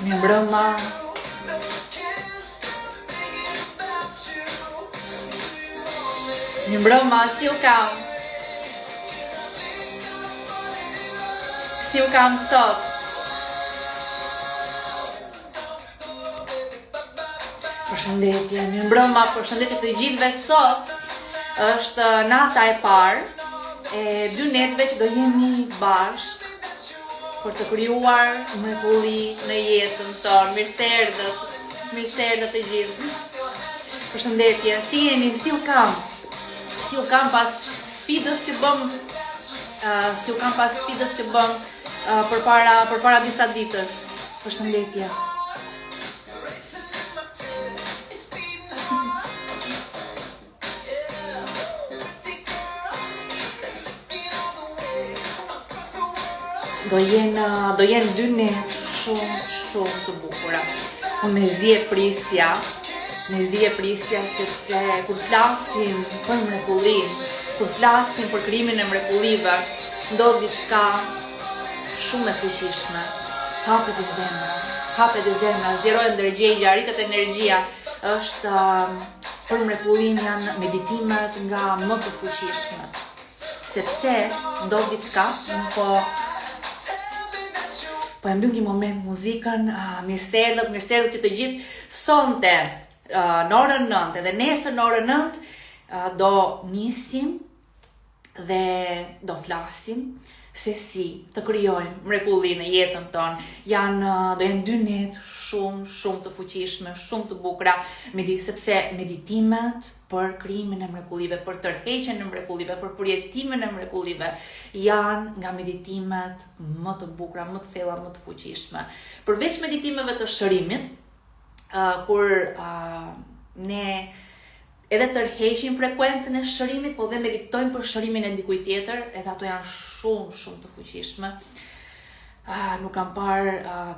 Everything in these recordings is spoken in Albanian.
Mirëmbrëma. Mirëmbrëma, si u kam? Si u kam sot? Përshëndetje, mirëmbrëma, përshëndetje të gjithëve. Sot është nata e parë e dy netëve që do jemi bashkë për të krijuar mrekulli në jetën tonë. Mirë të gjithë. Përshëndetje, si jeni, si u kam? Si u kam pas sfidës që bëm, përpara disa ditësh. Përshëndetje. Do jenë dy netë shumë të bukura. Unë me zi e prisja sepse kur flasim për mrekullinë, kur flasim për krijimin e mrekullive, ndodh diçka shumë e fuqishme. Hapet e zemra, zjerohet ndërgjegja, arritet energjia. Është për mrekullinë janë meditimet nga më të fuqishmet. Sepse ndodh diçka, po e mbyll një moment muzikën, mirëserdhët që të gjithë sonte në orën 9 dhe nesër në orën 9 do nisim dhe do flasim se si të krijojmë mrekulli në jetën tonë. Do jenë dy netë shumë të fuqishme, shumë të bukura, sepse meditimet për krijimin e mrekullive, për tërheqjen e mrekullive, për përjetimin e mrekullive janë nga meditimet më të bukura, më të thella, më të fuqishme. Përveç meditimeve të shërimit, kur ne edhe tërheqim frekuencën e shërimit, po dhe meditojmë për shërimin e dikujt tjetër, edhe ato janë shumë të fuqishme. Nuk kam parë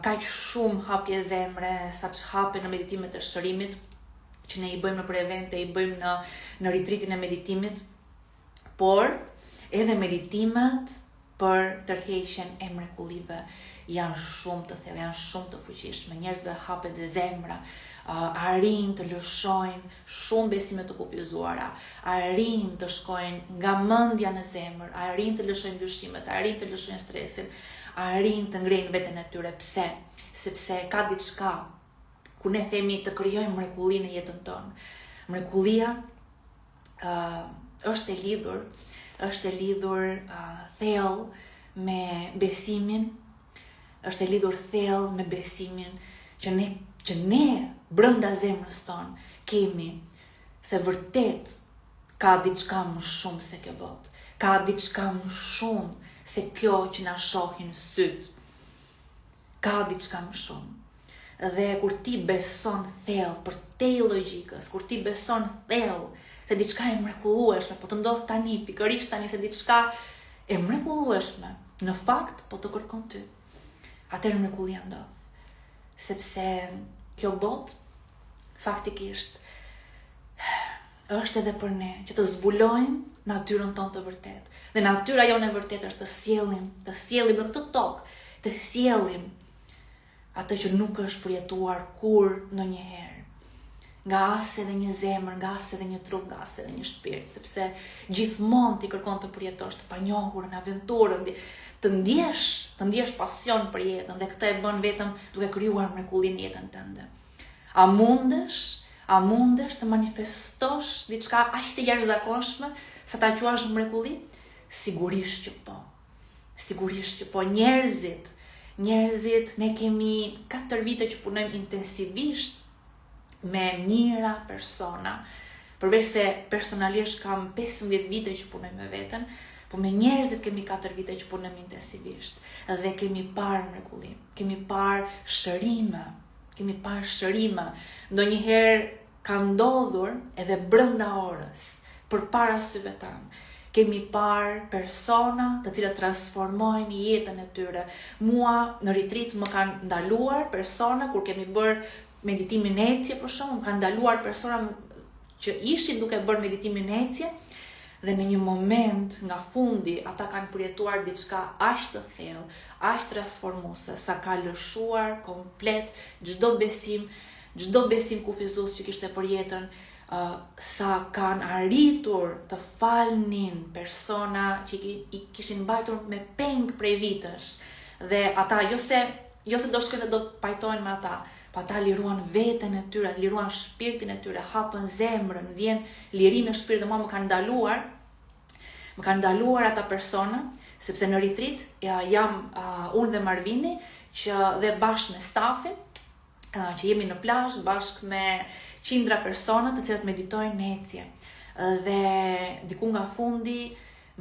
kaq shumë hapje zemre sa që hape në meditimet e shërimit, që ne i bëjmë në evente, i bëjmë në retreatin e meditimit, por edhe meditimet për tërheqjen e mrekullive janë shumë të thellë, janë shumë të fuqishme. Njerëzve hapet zemra, arrin të lëshojnë shumë besime të kufizuara, arrin të shkojnë nga mendja në zemër, arrin të lëshojnë dyshimet, arrin të lëshojnë stresin, arrin të ngrejnë veten e tyre. Pse? Sepse ka diçka ku ne themi të krijojmë mrekulli në jetën tonë. Mrekullia është e lidhur thellë me besimin, është e lidhur thellë me besimin që ne brenda zemrës tonë kemi se vërtet ka diçka më shumë se kjo botë. Ka diçka më shumë se kjo që na shohin syt. Ka diçka më shumë. Dhe kur ti beson thellë për te logjikës, kur ti beson thellë se diçka e mrekullueshme po të ndodh tani, pikërisht tani, se diçka e mrekullueshme në fakt po të kërkon ty, atëherë mrekullia ndodh. Sepse kjo botë faktikisht është edhe për ne që të zbulojmë natyrën tonë të vërtet. Dhe natyra jonë e vërtet është të sjellim në këtë tokë, të sjellim atë që nuk është përjetuar kur ndonjëherë. Nga as edhe një zemër, nga as edhe një trup, nga as edhe një shpirt, sepse gjithmonë ti kërkon të përjetosh të panjohurën, aventurën, të ndjesh pasion për jetën, dhe këtë e bën vetëm duke krijuar mrekullinë në jetën tënde. A mundesh të manifestosh diçka aq të jashtëzakonshme sa ta quash mrekulli? Sigurisht që po. Njerëzit ne kemi 4 vite që punojmë intensivisht me mijëra persona. Përveç se personalisht kam 15 vite që punoj me veten, po me njerëzit kemi 4 vite që punojmë intensivisht. Dhe kemi parë mrekulli, kemi parë shërime. Ndonjëherë ka ndodhur edhe brenda orës, përpara syve tanë. Kemi parë persona të cilat transformojnë jetën e tyre. Mua në retreat më kanë ndaluar persona, kur kemi bërë meditimin ecje për shkak, më kanë ndaluar persona që ishin duke bërë meditimin ecje, Dhe në një moment nga fundi ata kanë përjetuar diçka aq të thellë, aq transformuese, sa ka lëshuar komplet çdo besim kufizues që kishte për jetën, sa kanë arritur të falnin persona që i kishin mbajtur me peng prej vitësh. Dhe ata jo se do shkojnë dhe do të pajtojnë me ata, pa ata liruan veten e tyre, liruan shpirtin e tyre, hapën zemrën, vjen liri në shpirt. Dhe më kanë ndaluar ata persona, sepse në retreat jam unë dhe Marvini, që dhe bashkë me stafin, që jemi në plazh bashkë me qindra persona të cilat meditojnë në ecje. Dhe diku nga fundi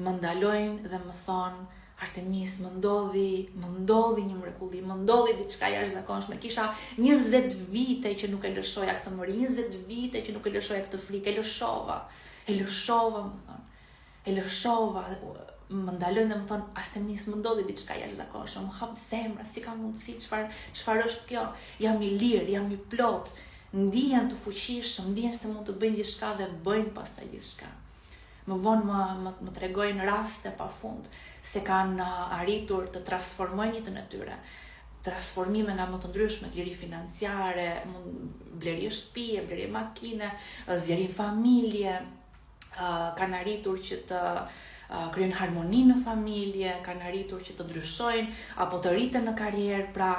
më ndalojnë dhe më thonë: Artemis, më ndodhi një mrekulli, më ndodhi diçka jashtëzakonshme. Kisha 20 vite që nuk e lëshoja këtë mëri, 20 vite që nuk e lëshoja këtë frikë, e lëshova, më thonë. E lëshova, më ndalojnë dhe më thonë: Artemis, më ndodhi diçka jashtëzakonshme, më hap zemra, si ka mundësi, çfarë është kjo? Jam i lirë, jam i plot, ndihen të fuqishëm, ndihen se mund të bëjnë gjithçka dhe bëjnë pastaj gjithçka. Më vonë më tregojnë raste pafund se kanë arritur të transformojnë jetën e tyre. Transformime nga më të ndryshme, liri financiare, blerje shtëpie, blerje makine, zgjerim familje, kanë arritur që të krijojnë harmoni në familje, kanë arritur që të ndryshojnë apo të rriten në karrierë, pra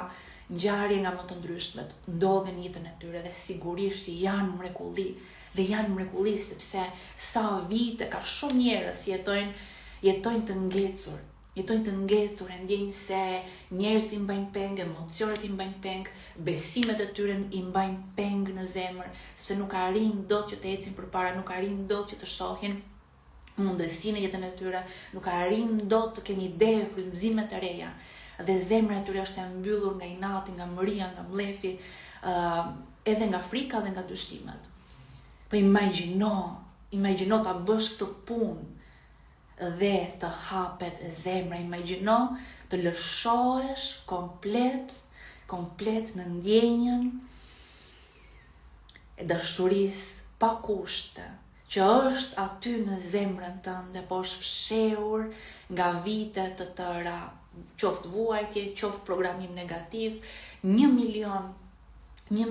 ngjarje nga më të ndryshmet ndodhin në jetën e tyre dhe sigurisht janë mrekulli. Dhe janë mrekulli sepse sa vite ka shumë njerëz jetojnë të ngecur. Jetojnë të ngecur, e ndjejnë se njerëzit i mbajnë peng, emocionet i mbajnë peng, besimet e tyre i mbajnë peng në zemër, sepse nuk arrin dot që të ecin përpara, nuk arrin dot që të shohin mundësinë në jetën e tyre, nuk arrin dot të kenë ide, frymëzime të reja. Dhe zemra e tyre është e mbyllur nga inati, nga mëria, nga mlefi, edhe nga frika dhe nga dyshimet. Po imagjino ta bësh këtë punë dhe të hapet zemra, imagjino të lëshohesh komplet në ndjenjën e dashurisë pa kushte, që është aty në zemrën tënde, po është fshehur nga vite të tëra, qoftë vuajtje, qoftë programim negativ, 1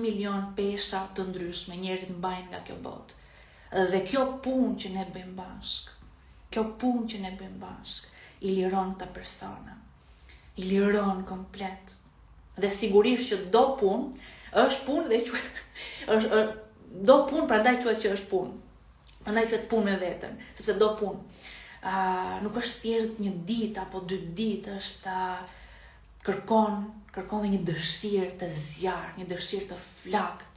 milion pesha të ndryshme njerëzit mbajnë nga kjo botë. Dhe kjo punë që ne bëjmë bashk, i liron këta persona. I liron komplet. Dhe sigurisht që do punë, është punë dhe do punë, prandaj quhet që është punë. Prandaj quhet punë me veten, sepse do punë. Nuk është thjesht një ditë apo 2 ditë, është kërkon dhe një dëshirë të zjarë, një dëshirë të flakt.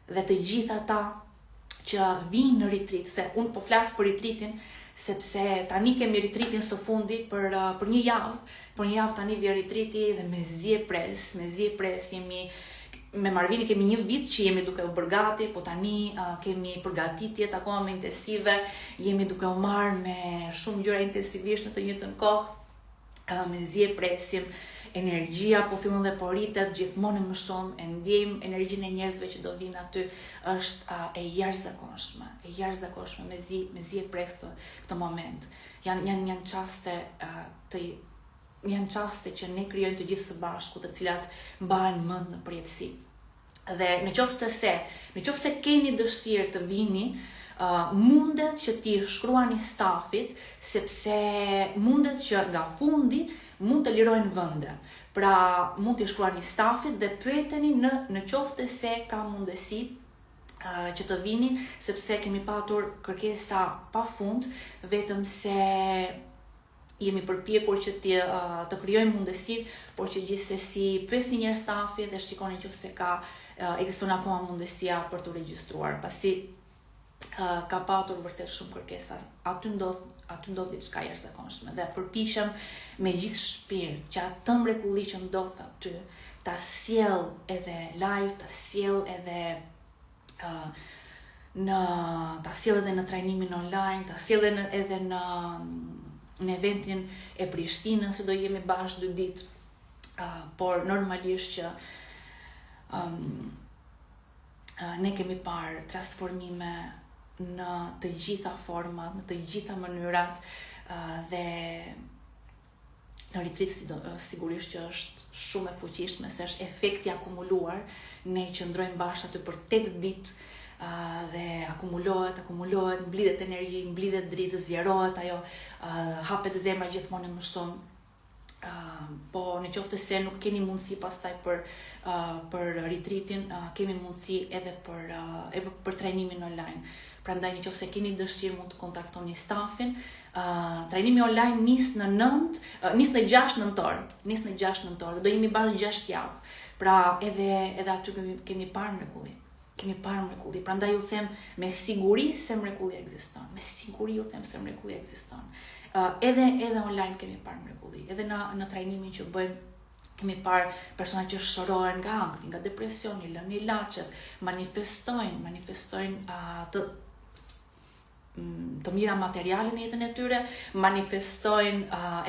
Dhe të gjitha ata që vinë në retreat, se unë po flas për retreatin, sepse tani kemi retreatin së fundi për një javë tani vjen retreati dhe me zi e pres jemi me Marvini, kemi 1 vit që jemi duke u bërgati, po tani kemi përgatitjet akoma më intensive, jemi duke u marrë me shumë gjëra intensivisht në të njëjtën kohë, me zi e presim. Energjia po fillon dhe po rritet gjithmonë më shumë, e ndjejmë energjinë e njerëzve që do vinë aty, është e jashtëzakonshme, me zi e pres këtë moment. Janë çaste që ne krijojmë të gjithë së bashku, të cilat mbahen mend në përjetësi. Dhe në qoftë se keni dëshirë të vini, mundet që t'i shkruani stafit, sepse mundet që nga fundi mund të lirojnë vende. Pra mund t'i shkruani stafit dhe pyeteni në qoftë se ka mundësi që të vini, sepse kemi patur kërkesa pafund, vetëm se jemi përpjekur që të krijojmë mundësi, por që gjithsesi pyesni njerëz stafit dhe shikoni nëse ekziston akoma mundësia për të regjistruar, pasi ka patur vërtet shumë kërkesa. Aty ndodh diçka jashtëzakonshme dhe përpiqem me gjithë shpirt që atë mrekulli që ndodh aty ta sjell edhe live, ta sjell edhe në trajnimin online, ta sjell edhe në eventin e Prishtinës, se do jemi bashkë 2 ditë, por normalisht që ne kemi parë transformime në të gjitha format, në të gjitha mënyrat dhe në retreat sigurisht që është shumë e fuqishme, se është efekti akumuluar. Ne qëndrojmë bashkë aty për 8 ditë dhe akumulohet, mblidhet energji, mblidhet dritë, zjerohet ajo, hapet zemra gjithmonë më shumë. Po në qoftë se nuk keni mundësi pastaj për retreatin, kemi mundësi edhe për trajnimin online. Prandaj në qoftë se keni dëshirë mund të kontaktoni stafin. Trajnimi online nis në 6 nëntor, do jemi bashkë 6 javë. Pra edhe aty kemi parë mrekulli. Prandaj ju them me siguri se mrekulli ekziston. Edhe online kemi parë mrekulli. Edhe në trajnimin që bëjmë kemi parë persona që shërohen nga ankthi, nga depresioni, lënë ilaçet, manifestojnë të mira materiale në jetën e tyre, manifestojnë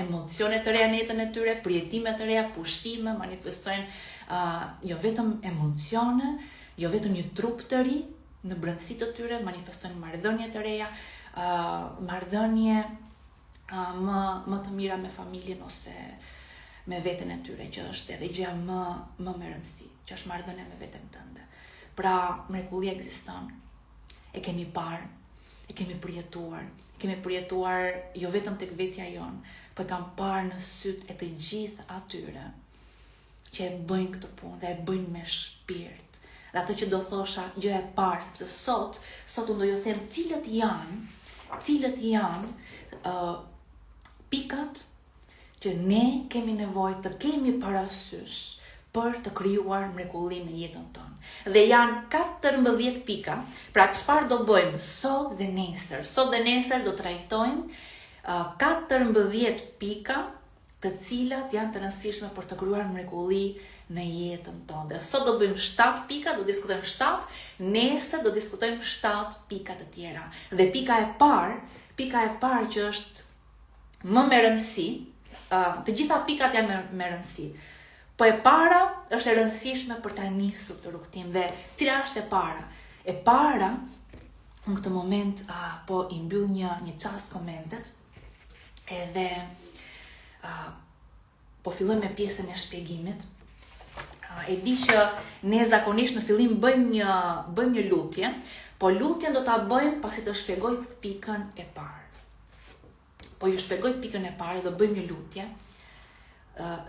emocione të reja në jetën e tyre, përjetime të reja, pushime, manifestojnë jo vetëm emocione, jo vetëm një trup të ri në brendësi të tyre, manifestojnë marrëdhënie të reja, marrëdhënie më të mira me familjen ose me veten e tyre, që është edhe gjëja më e rëndësishme, që është marrëdhënia me veten tënde. Pra, mrekullia ekziston. E kemi parë, e kemi përjetuar jo vetëm tek vetja jon, po e kam parë në sytë e të gjithë atyre që e bëjnë këtë punë dhe e bëjnë me shpirt. Dhe atë që do thosha gjë e parë, sepse sot unë do ju them cilët janë pikat që ne kemi nevojë të kemi parasysh për të krijuar mrekulli në jetën tonë. Dhe janë 14 pika. Pra çfarë do bëjmë sot dhe nesër? Sot dhe nesër do trajtojmë 14 pika të cilat janë të rëndësishme për të krijuar mrekulli në jetën tonë. Dhe sot do bëjmë 7 pika, do diskutojmë 7, nesër do diskutojmë 7 pika të tjera. Dhe pika e parë që është më me rëndësi, të gjitha pikat janë me rëndësi, po e para është e rëndësishme për ta nisur të rrugtim. Dhe cila është e para? E para, në këtë moment po i mbyll një çast komentet, edhe po filloj me pjesën e shpjegimit. E di që ne zakonisht në fillim bëjmë një lutje, po lutjen do ta bëjmë pasi të shpjegoj pikën e parë. Po ju shpjegoj pikën e parë, do bëjmë një lutje,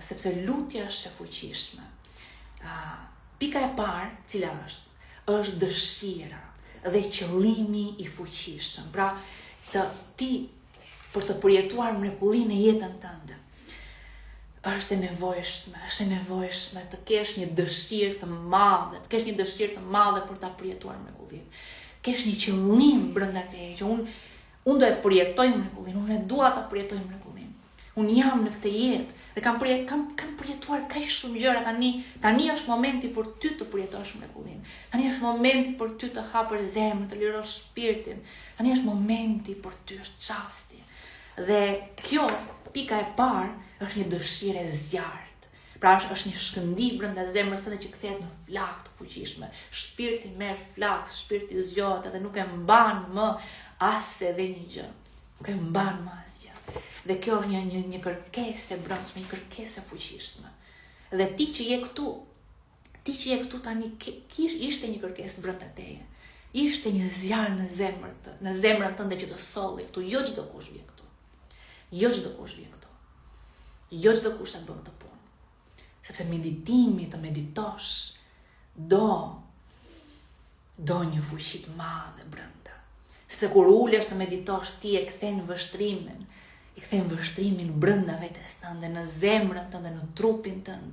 sepse lutja është e fuqishme. Pika e parë, cila është dëshira dhe qëllimi i fuqishëm. Pra, ti për të përjetuar mrekullinë në jetën tënde, është e nevojshme të kesh një dëshirë të madhe, për ta përjetuar mrekullinë. Kesh një qëllim brenda teje, që unë do e përjetoj mrekullinë, unë e dua ta përjetoj mrekullinë. Unë jam në këtë jetë dhe kam përjetuar kaq shumë gjëra tani është momenti për ty të përjetosh mrekullinë. Tani është momenti për ty të hapësh zemrën, të lirosh shpirtin. Tani është momenti për ty, është çasti. Dhe kjo pika e parë është një dëshirë e zjarrt. Pra është një shkëndij brenda zemrës tënde që kthehet në flakë të fuqishme. Shpirti merr flakë, shpirti zgjohet dhe nuk e mban më as edhe një gjë. Nuk e mban më asgjë. Dhe kjo është një kërkesë e brendshme, një kërkesë e fuqishme. Dhe ti që je këtu tani, ishte një kërkesë brenda teje. Ishte një zjarr në zemrën tënde që të solli këtu, jo çdo kush vjen këtu. Jo çdo kush e bën këtë punë. Sepse meditimi, të meditosh, do një fuqi të madhe brenda. Sepse kur ulesh të meditosh, ti e kthen vështrimin brenda vetes tënde, në zemrën tënde, në trupin tënd,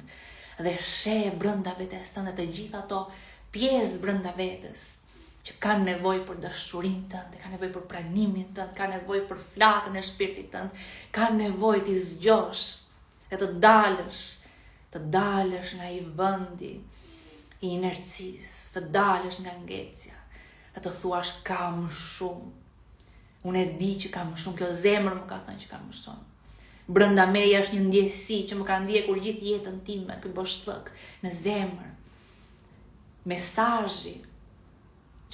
dhe sheh brenda vetes tënde të gjitha ato pjesë brenda vetes që kanë nevojë për dashurinë tënde, kanë nevojë për pranimin tënd, kanë nevojë për flakën e shpirtit tënd, kanë nevojë të zgjosh e të dalësh nga i vendi i inercisë, të dalësh nga ngecja, e të thuash kam shumë. Unë e di që kam shumë, kjo zemër më ka thënë që kam shumë. Brenda meje është një ndjesi që më ka ndjekur gjithë jetën time, ky boshllëk në zemër. Mesazhi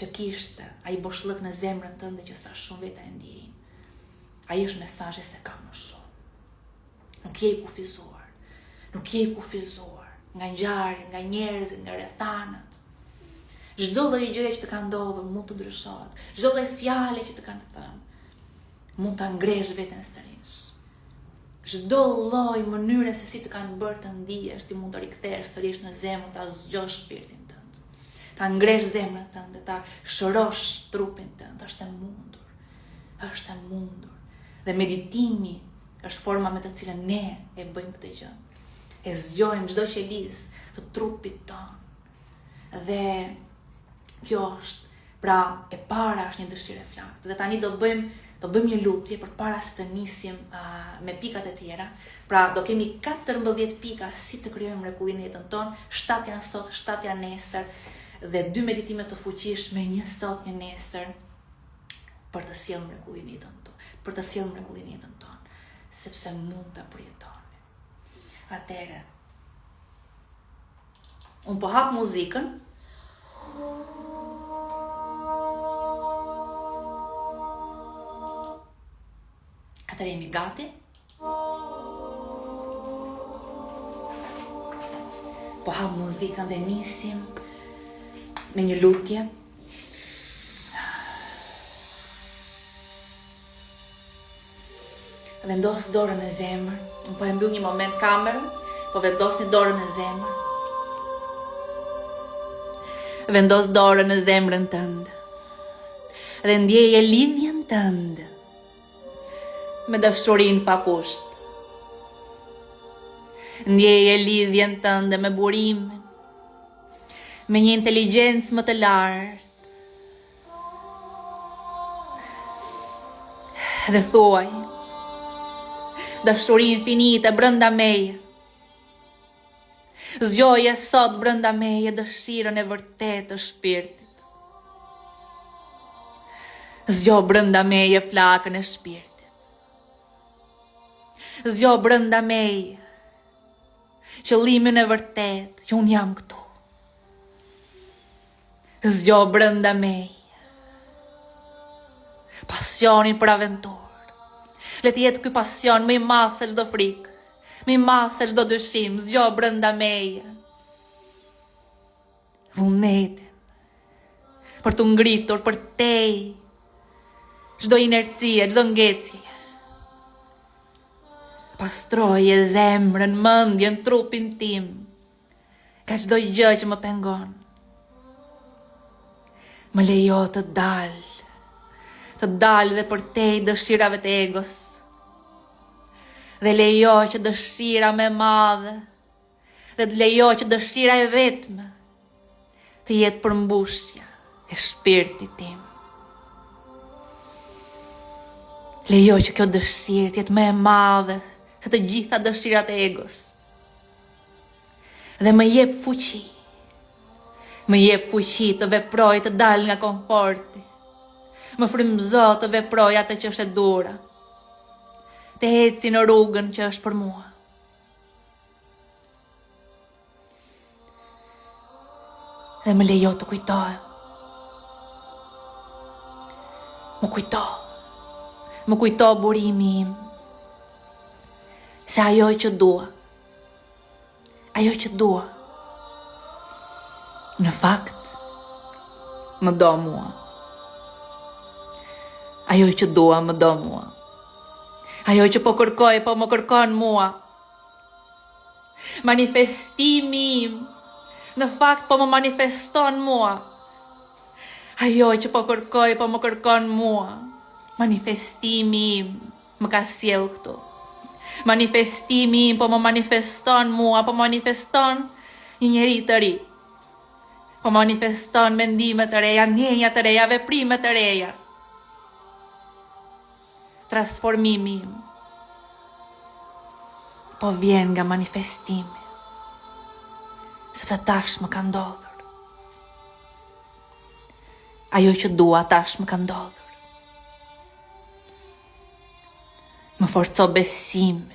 që kishte ai boshllëk në zemrën tënde që sa shumë veta e ndjejnë. Ai është mesazhi se ka më shumë. Nuk je i kufizuar. Nuk je i kufizuar nga ngjarjet, nga njerëzit, nga rrethanat. Çdo lloj gjëje që të ka ndodhur mund të ndryshohet. Çdo lloj fjale që të kanë thënë mund ta ngresh veten sërish. Çdo lloj mënyre se si të kanë bërë të ndihesh, ti mund të rikthesh sërish në zemër, ta zgjosh shpirtin tënd. Ta ngresh zemrën tënde, ta shërosh trupin tënd, është e mundur. Është e mundur. Dhe meditimi është forma me të cilën ne e bëjmë këtë gjë. E zgjojmë çdo qelizë të trupit tonë. Dhe kjo është, pra e para është një dëshirë e flaktë. Dhe tani do bëjmë një lutje përpara se të nisim me pikat e tjera. Pra do kemi 14 pika si të krijojmë mrekullinë në jetën tonë, 7 janë sot, 7 janë nesër, dhe 2 meditime të fuqishme, një sot, një nesër, për të sjellë mrekullinë në jetën tonë, sepse mund ta përjetoni. Atëherë, unë po hap muzikën. Atëherë jemi gati. Po hap muzikën dhe nisim me një lutje. Vendos dorën në zemër. Unë po e mbyll një moment kamerën, po vendosni dorën në zemër. Vendos dorën në zemrën tënde. Dhe ndjeje lidhjen tënde me dashurinë pa kusht. Ndjeje lidhjen tënde me burimin, me një inteligjencë më të lartë. Dhe thuaj, dashuri infinite brenda meje. Zgjoje sot brenda meje dëshirën e vërtetë të shpirtit. Zgjo brenda meje flakën e shpirtit. Zgjo brenda meje qëllimin e vërtetë që unë jam këtu. Zgjo brenda meje pasionin për aventurë. Le të jetë ky pasion më i madh se çdo frikë, më i madh se çdo dyshim, zgjo brenda meje vullnetin për të ngritur për tej çdo inercie, çdo ngecje. Pastroje zemrën, mendjen, trupin tim ka çdo gjë që më pengon. Më lejo të dal dhe për tej dëshirave të egos. Dhe lejo që dëshira me madhe, dhe të lejo që dëshira e vetme të jetë përmbushja e shpirtit tim. Lejo që kjo dëshirë të jetë më e madhe se të gjitha dëshirat e egos. Dhe më jep fuqi. Më jep fuqi të veproj, të dal nga komforti. Më frymëzo të veproj atë që është e dura. Të eci në rrugën që është për mua. Dhe më lejo të kujtohem. Më kujto burimi im. Se ajo që dua, në fakt, më do mua. Ajo që dua më do mua. Ajo që po kërkoj, po më kërkon mua. Manifestimi im, në fakt, po më manifeston mua. Ajo që po kërkoj, po më kërkon mua. Manifestimi im më ka sjell këtu. Manifestimi im po më manifeston mua, po manifeston një njeri të ri. Po manifeston mendime të reja, ndjenja të reja, veprime të reja. Transformimi im po vjen nga manifestimi, sepse tash më ka ndodhur. Ajo që dua tash më ka ndodhur. Më forco besimin,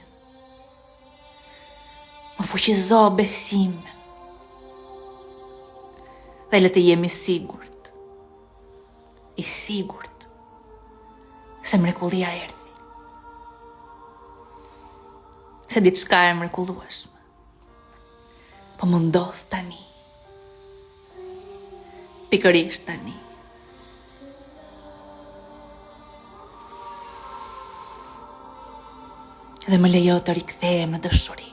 më fuqizo besimin, dhe le të jemi sigurt i sigurt se mrekullia erdhi. Se diçka e mrekullueshme po më ndodh tani. Pikërisht tani. Dhe më lejo të rikthehem në dëshuri.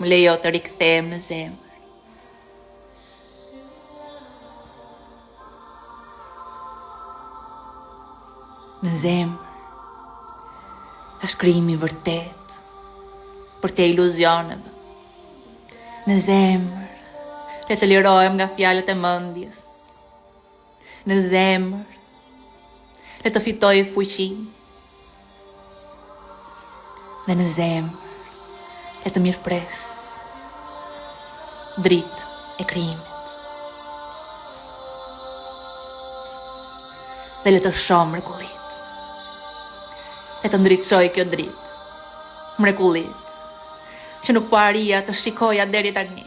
Më lejo të rikthehem në zemër. Në zemër është krijimi i vërtet për te iluzioneve. Në zemër le të lirohem nga fjalët e mendjes. Në zemër le të fitoj fuqi. Dhe në zemër le të mirëpres dritë e krijimit. Dhe le të shoh mrekullit. Le të ndriçoj kjo dritë, mrekullit, që nuk po arria të shikoja deri tani.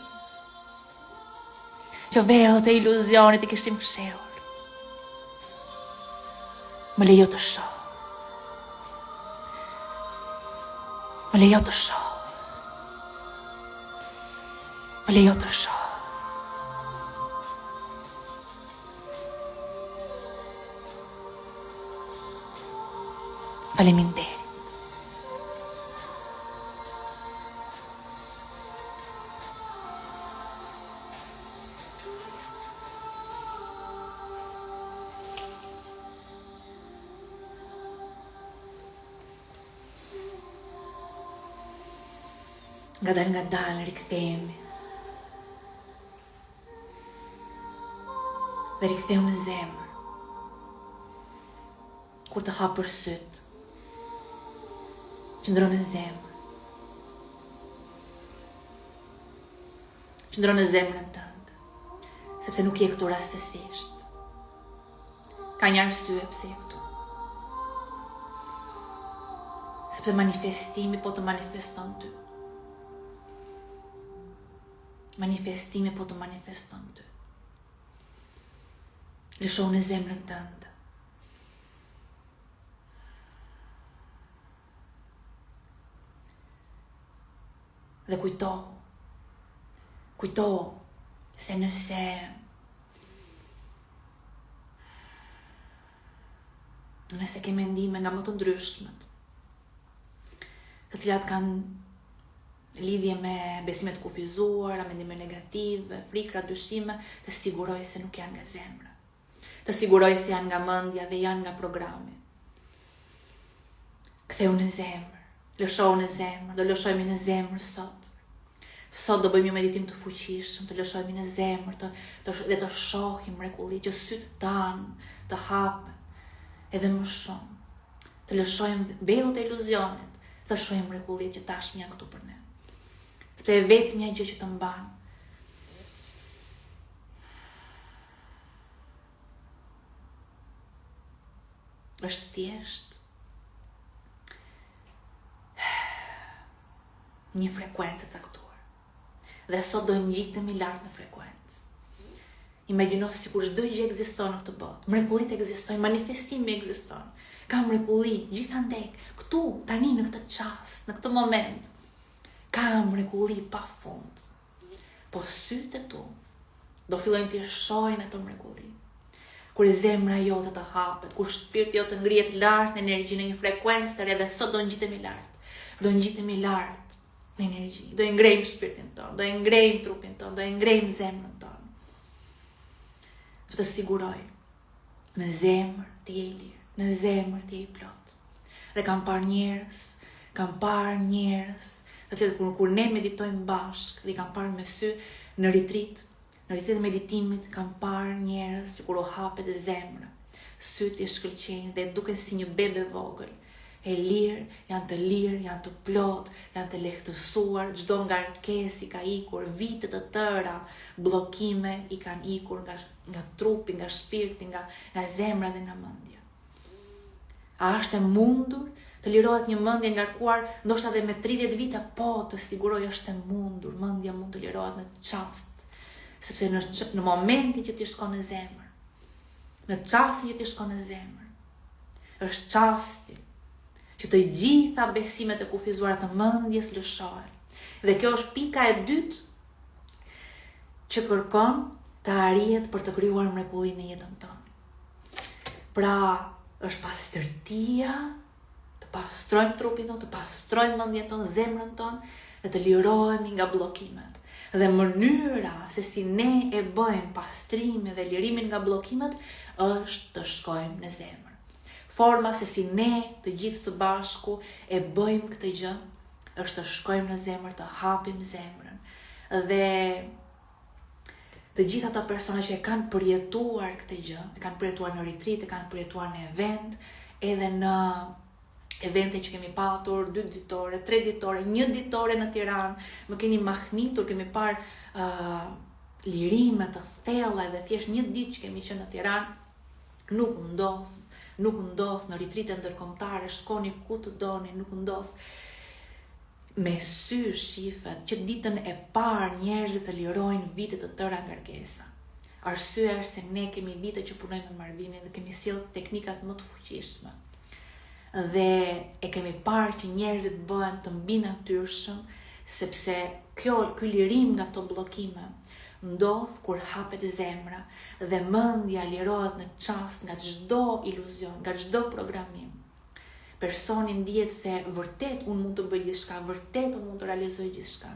Që vellët e iluzionit i kishim fshehur. Më lejo të shoh. Më lejo të shoh. Më lejo të shoh. Faleminderit. Nga dalë rikthehemi. Dhe rikthehemi në zemër. Kur të hapësh syt, qëndro në zemër. Qëndro në zemrën tënde, sepse nuk je këtu rastësisht. Ka një arsye pse je këtu. Sepse manifestimi po të manifeston ty. Manifestimi po të manifeston ty. Lësho në zemrën tënde. Dhe kujto se nëse ke mendime nga më të ndryshmet, të cilat kanë lidhje me besimet kufizuara, mendime negative, frikra, dyshime, të siguroj se nuk janë nga zemra. Të siguroj se janë nga mendja dhe janë nga programi. Ktheu në zemër, lëshohu në zemër, do lëshojmë në zemër sot. Sot do bëjmë një meditim të fuqishëm, të lëshojmë në zemër, dhe të shohim mrekullit, që sytë tanë të hapen edhe më shumë. Të lëshojmë bellët e iluzionit, të shohim mrekullit që tashmë janë këtu për ne. Sepse e vetmja gjë që të mban është thjesht një frekuencë e caktuar. Dhe sot do ngjitemi lart në frekuencë. Imagjino sikur çdo gjë ekziston në këtë botë. Mrekullit ekzistojnë, manifestimi ekziston. Ka mrekulli gjithandej këtu, tani në këtë çast, në këtë moment. Ka mrekulli pafund. Po sytë e tu do fillojnë të shohin ato mrekulli. Kur zemra jote të hapet, kur shpirti jote ngrihet lart në energji, në një frekuencë të re, dhe sot do ngjitemi lart. Do ngjitemi lart në energji. Do i ngrejmë shpirtin tonë, do i ngrejmë trupin tonë, do i ngrejmë zemrën tonë. Për të siguroj, në zemër ti je i lirë, në zemër ti je i plot. Dhe kam parë njerëz, të cilët kur ne meditojmë bashkë, dhe kam parë me sy në retreat e meditimit, kam parë njerëz që kur u hapet zemra, syt i shkëlqejnë dhe duken si një bebe vogël. E lirë, janë të lirë, janë të plot, janë të lehtësuar, çdo ngarkesë i ka ikur, vite të tëra, bllokime i kanë ikur nga trupi, nga shpirti, nga zemra dhe nga mendja. A është e mundur të lirohet një mendje ngarkuar, ndoshta edhe me 30 vite? Po, të siguroj është e mundur, mendja mund të lirohet në çast. Sepse në momentin që ti shkon në zemër, në çastin që ti shkon në zemër, është çasti që të gjitha besimet e kufizuara të mendjes lëshohen. Dhe kjo është pika e dytë që kërkon të arrihet për të krijuar mrekullinë në jetën tonë. Pra, është pastërtia, të pastrojmë trupin tonë, të pastrojmë mendjen tonë, zemrën tonë, dhe të lirohemi nga bllokimet. Dhe mënyra se si ne e bëjmë pastrimin dhe lirimin nga bllokimet është të shkojmë në zemër. Forma se si ne të gjithë së bashku e bëjmë këtë gjë është të shkojmë në zemër, të hapim zemrën. Dhe të gjitha ata persona që e kanë përjetuar këtë gjë, e kanë përjetuar në retreat, e kanë përjetuar në event, edhe në evente që kemi patur 2 ditore, 3 ditore, 1 ditore në Tiranë, më keni mahnitur, kemi parë lirime të thella dhe thjesht 1 ditë që kemi qenë në Tiranë, nuk ndodh në retreat ndërkombëtare, shkoni ku të doni, nuk ndodh. Me sy shifet që ditën e parë njerëzit të lirojnë vite të tëra ngarkesa. Arsyeja është se ne kemi vite që punojmë me Marvinin dhe kemi sjell teknikat më të fuqishme. Dhe e kemi parë që njerëzit bëhen të mbinatyrshëm, sepse ky lirim nga këto bllokime ndodh kur hapet zemra dhe mendja lirohet në çast nga çdo iluzion, nga çdo programim. Personi ndihet se vërtet unë mund të bëj gjithçka, vërtet unë mund të realizoj gjithçka.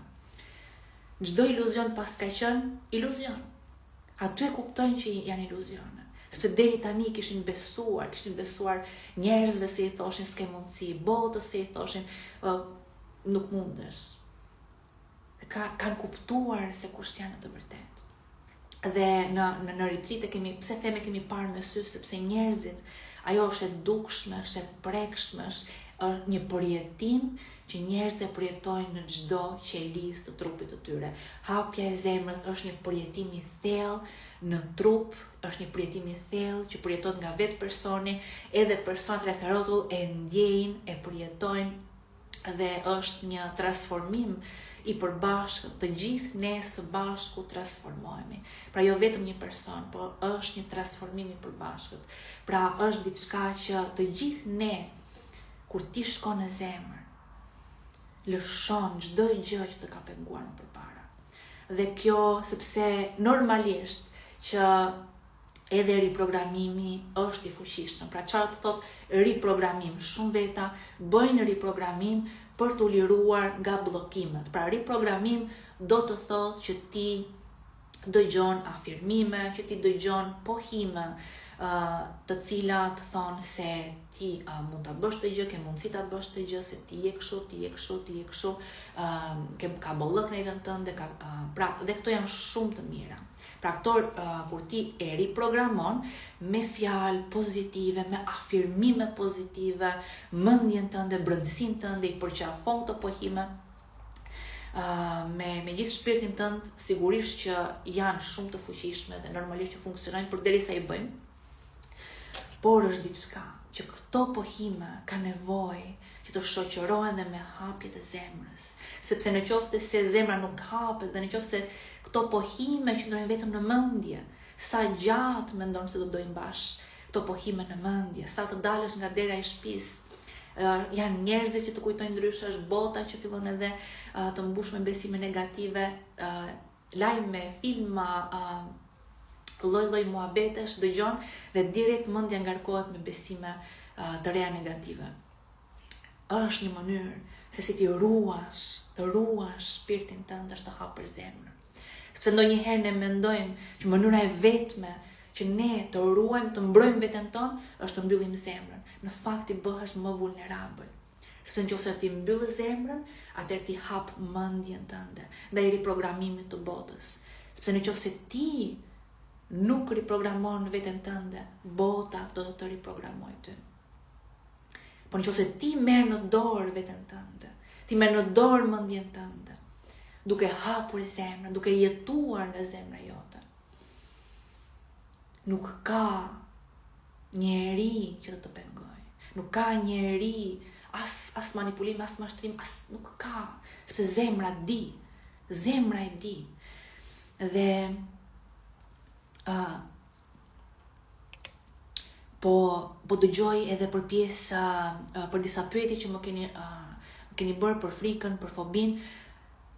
Çdo iluzion pas ka qenë iluzion. Aty e kuptojnë që janë iluzione. Sepse deri tani kishin besuar njerëzve se i thoshin s'ke mundësi, botës se i thoshin nuk mundesh. Kanë kuptuar se kush janë të vërtet. Dhe në retreat pse theme kemi parë me sy, sepse njerëzit, ajo është e dukshme, është e prekshme, është një përjetim që njerëzit e përjetojnë në çdo qelisë të trupit të tyre. Hapja e zemrës është një përjetim i thellë në trup, është një përjetim i thellë që përjetohet nga vetë personi, edhe personat rreth rrotull e ndjejnë, e përjetojnë dhe është një transformim i përbashkët, të gjithë ne së bashku transformohemi. Pra jo vetëm një person, por është një transformim i përbashkët. Pra është diçka që të gjithë ne, kur ti shkon në zemër, lëshon çdo gjë që të ka penguar më përpara. Dhe kjo, sepse normalisht që edhe riprogramimi është i fuqishëm. Pra çfarë të thotë riprogramim? Shumë veta bëjnë riprogramim për të liruar nga bllokimet. Pra riprogramim do të thotë që ti dëgjon afirmime, që ti dëgjon pohime, të cilat thonë se ti mund ta bësh të gjë, ke mundësi ta bësh të gjë, se ti je kështu, ka bollëk në jetën tënde, pra dhe këto janë shumë të mira. Pra këto kur ti e riprogramon me fjalë pozitive, me afirmime pozitive, mendjen tënde, brendësinë tënde, i përqafon këto pohime, me gjithë shpirtin tënd, sigurisht që janë shumë të fuqishme dhe normalisht që funksionojnë përderisa i bëjmë. Por është diçka që këto pohime ka nevojë që të shoqërohen dhe me hapjet e zemrës, sepse në qoftë se zemra nuk hapet dhe në qoftë se këto pohime qëndrojnë vetëm në mendje, sa gjatë mendon se do dojmë bash këto pohime në mendje, sa të dalësh nga dera e shtëpisë, janë njerëzit që të kujtojnë ndryshe, është bota që fillon edhe të mbush me besime negative, lajme, filma, lloj muhabetesh dëgjon dhe direkt mendja ngarkohet me besime të reja negative. Është një mënyrë se si ti të ruash shpirtin tënd, është të hapësh zemrën. Sepse ndonjëherë ne mendojmë që mënyra e vetme që ne të ruajmë, të mbrojmë veten tonë, është të mbyllim zemrën. Në fakt ti bëhesh më vulnerabël. Sepse nëse ti mbyll zemrën, atëherë ti hap mendjen tënde ndaj riprogramimit të botës. Sepse nëse ti nuk riprogramon veten tënde, bota do të të riprogramoj ty. Por nëse ti merr në dorë veten tënde, ti merr në dorë mendjen tënde, duke hapur zemrën, duke jetuar nga zemra jote, nuk ka njeri që të pengoj, nuk ka njeri, as manipulim, as mashtrim, nuk ka, sepse zemra e di. Dhe Po dëgjoj edhe për pjesë për disa pyetje që më keni bërë për frikën, për fobin,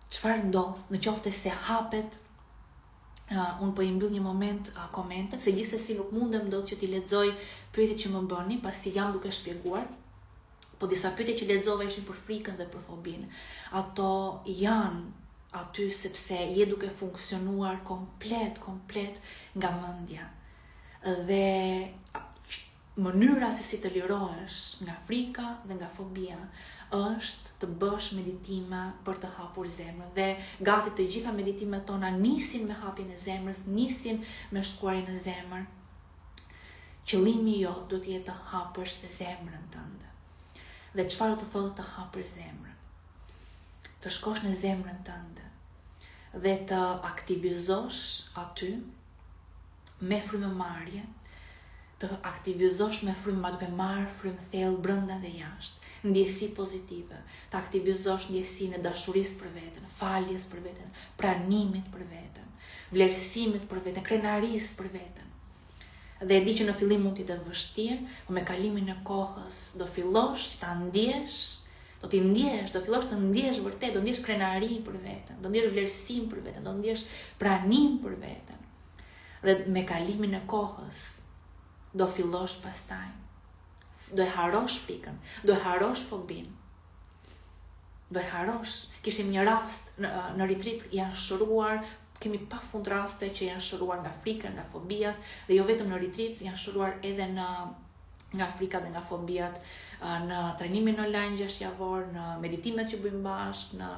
çfarë ndodh në qoftë se hapet. Unë po i mbyll një moment komentet, se gjithsesi nuk mundem dot që t'i lexoj pyetjet që më bëni, pasi jam duke shpjeguar. Po disa pyetje që lexova ishin për frikën dhe për fobin. Ato janë aty sepse je duke funksionuar komplet nga mendja. Dhe mënyra se si të lirohesh nga frika dhe nga fobia është të bësh meditime për të hapur zemrën. Dhe gati të gjitha meditimet tona nisin me hapjen e zemrës, nisin me shkuarin e zemër. Qëllimi jot duhet të jetë të hapësh zemrën tënde. Dhe çfarë do të thotë të hapësh zemrën? Të shkosh në zemrën tënde dhe të aktivizosh aty me frymëmarrje, të aktivizosh me frymë, duke marrë frymë thellë brenda dhe jashtë, ndjesi pozitive, të aktivizosh ndjesinë e dashurisë për veten, faljes për veten, pranimit për veten, vlerësimit për veten, krenarisë për veten. Dhe e di që në fillim mund t'i të vështirë, por me kalimin e kohës do fillosh ta ndjesh, do fillosh të ndjesh vërtet, do ndjesh krenari për veten, do ndjesh vlerësim për veten, do ndjesh pranim për veten. Dhe me kalimin e kohës do fillosh pastaj. Do e harosh frikën, do e harosh fobin. Do e harosh. Kishim një rast në retreat, janë shëruar, kemi pafund raste që janë shëruar nga frika, nga fobiat, dhe jo vetëm në retreat, janë shëruar edhe nga frika dhe nga fobiat, në trajnimin online 6 javor, në meditimet që bëjmë bashkë, në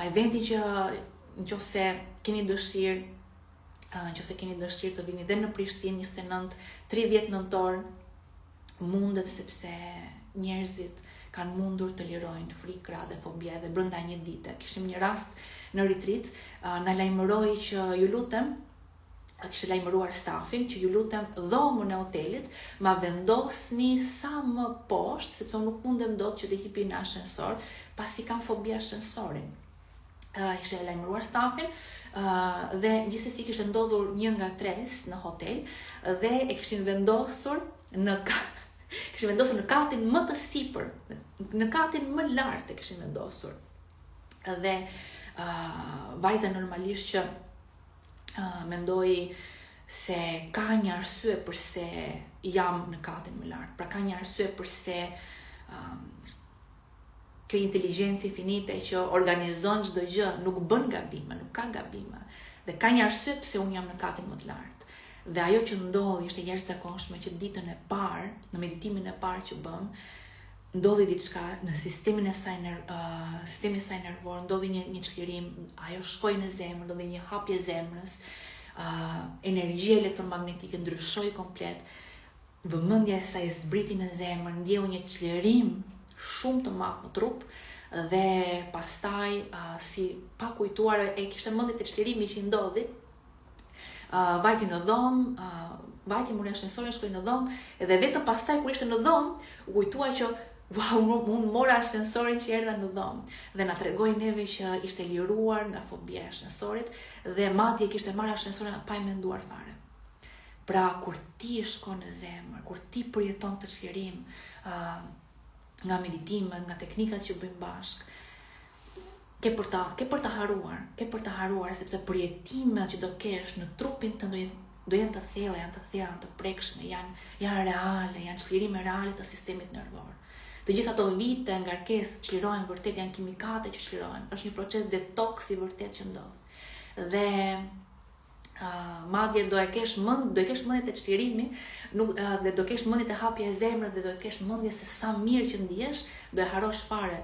eventin që nëse keni dëshirë të vini dhe në Prishtinë 29-30 nëntor, mundet sepse njerëzit kanë mundur të lirojnë frikra dhe fobia edhe brenda një dite. Kishim një rast në retreat, na lajmëroi që ju lutem, kishte lajmëruar stafin që ju lutem dhomën e hotelit ma vendosni sa më poshtë, sepse nuk mundem dot që të hipi në ashensor, pasi kam fobia ashensorin. Kishte lajmëruar stafin, dhe gjithsesi kishte ndodhur 1 nga 3 në hotel dhe e kishin vendosur në katin më të sipër, në katin më lartë e kishin vendosur. Dhe vajza normalisht që mendoi se ka një arsye përse jam në katin më lartë. Pra ka një arsye përse kjo inteligjencë infinite që organizon çdo gjë nuk bën gabime, nuk ka gabime. Dhe ka një arsye pse unë jam në katin më të lartë. Dhe ajo që ndodhi ishte jashtëzakonshme që ditën e parë, në meditimin e parë që bëm, ndodhi diçka në sistemin e saj nervor, ndodhi një çlirim, ajo shkoi në zemër, ndodhi një hapje zemrës, energjia elektromagnetike ndryshoi komplet, vëmendja e saj zbriti në zemër, ndjeu një çlirim shumë të madh në trup dhe pastaj si pa kujtuar e kishte mendje te çlirimi që ndodhi. Vajti në dhomë, vajti mund ashensorin, shkoi në dhomë, edhe vetëm pastaj kur ishte në dhomë, u kujtua që unë mora ashensorin që erdha në dhomë. Dhe na tregoi neve që ishte liruar nga fobia e ashensorit dhe madje kishte marrë ashensorin pa i menduar fare. Pra kur ti shkon në zemër, kur ti përjeton këtë çlirim, nga meditimet, nga teknikat që bëjmë bashkë, ke për të haruar, sepse përjetimet që do kesh në trupin të do jenë të thella, janë të prekshme, janë reale, janë çlirime reale të sistemit nervor. Të gjitha ato vite ngarkesë çlirohen vërtet, janë kimikate që çlirohen. Është një proces detoksi vërtet që ndodh. Dhe madje do e kesh mendje të çlirimi, dhe do kesh mendje të hapja e zemrës dhe do kesh mendje se sa mirë që ndihesh, do e harosh fare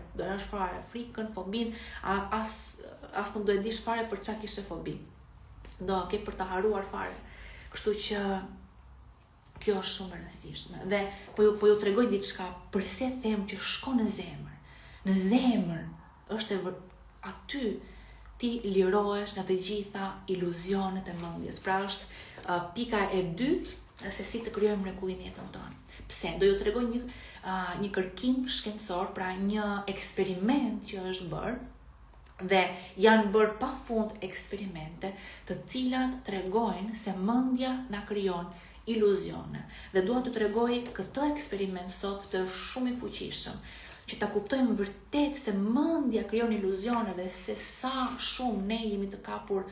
frikën, fobin, as nuk do e dish fare për çka kishe fobi. Do ke për të haruar fare. Kështu që kjo është shumë e rëndësishme. Dhe po ju tregoj diçka, përse them që shko në zemër. Në zemër është aty ti lirohesh nga të gjitha iluzionet e mendjes. Pra është pika e dytë se si të krijojmë mrekullinë në jetën tonë. Pse? Do ju tregoj një kërkim shkencor, pra një eksperiment që është bërë Dhe janë bërë pafund eksperimente të cilat tregojnë se mendja na krijon iluzione. Dhe dua t'ju tregoj këtë eksperiment sot të shumë i fuqishëm, që ta kuptojmë vërtet se mendja krijon iluzione dhe se sa shumë ne jemi të kapur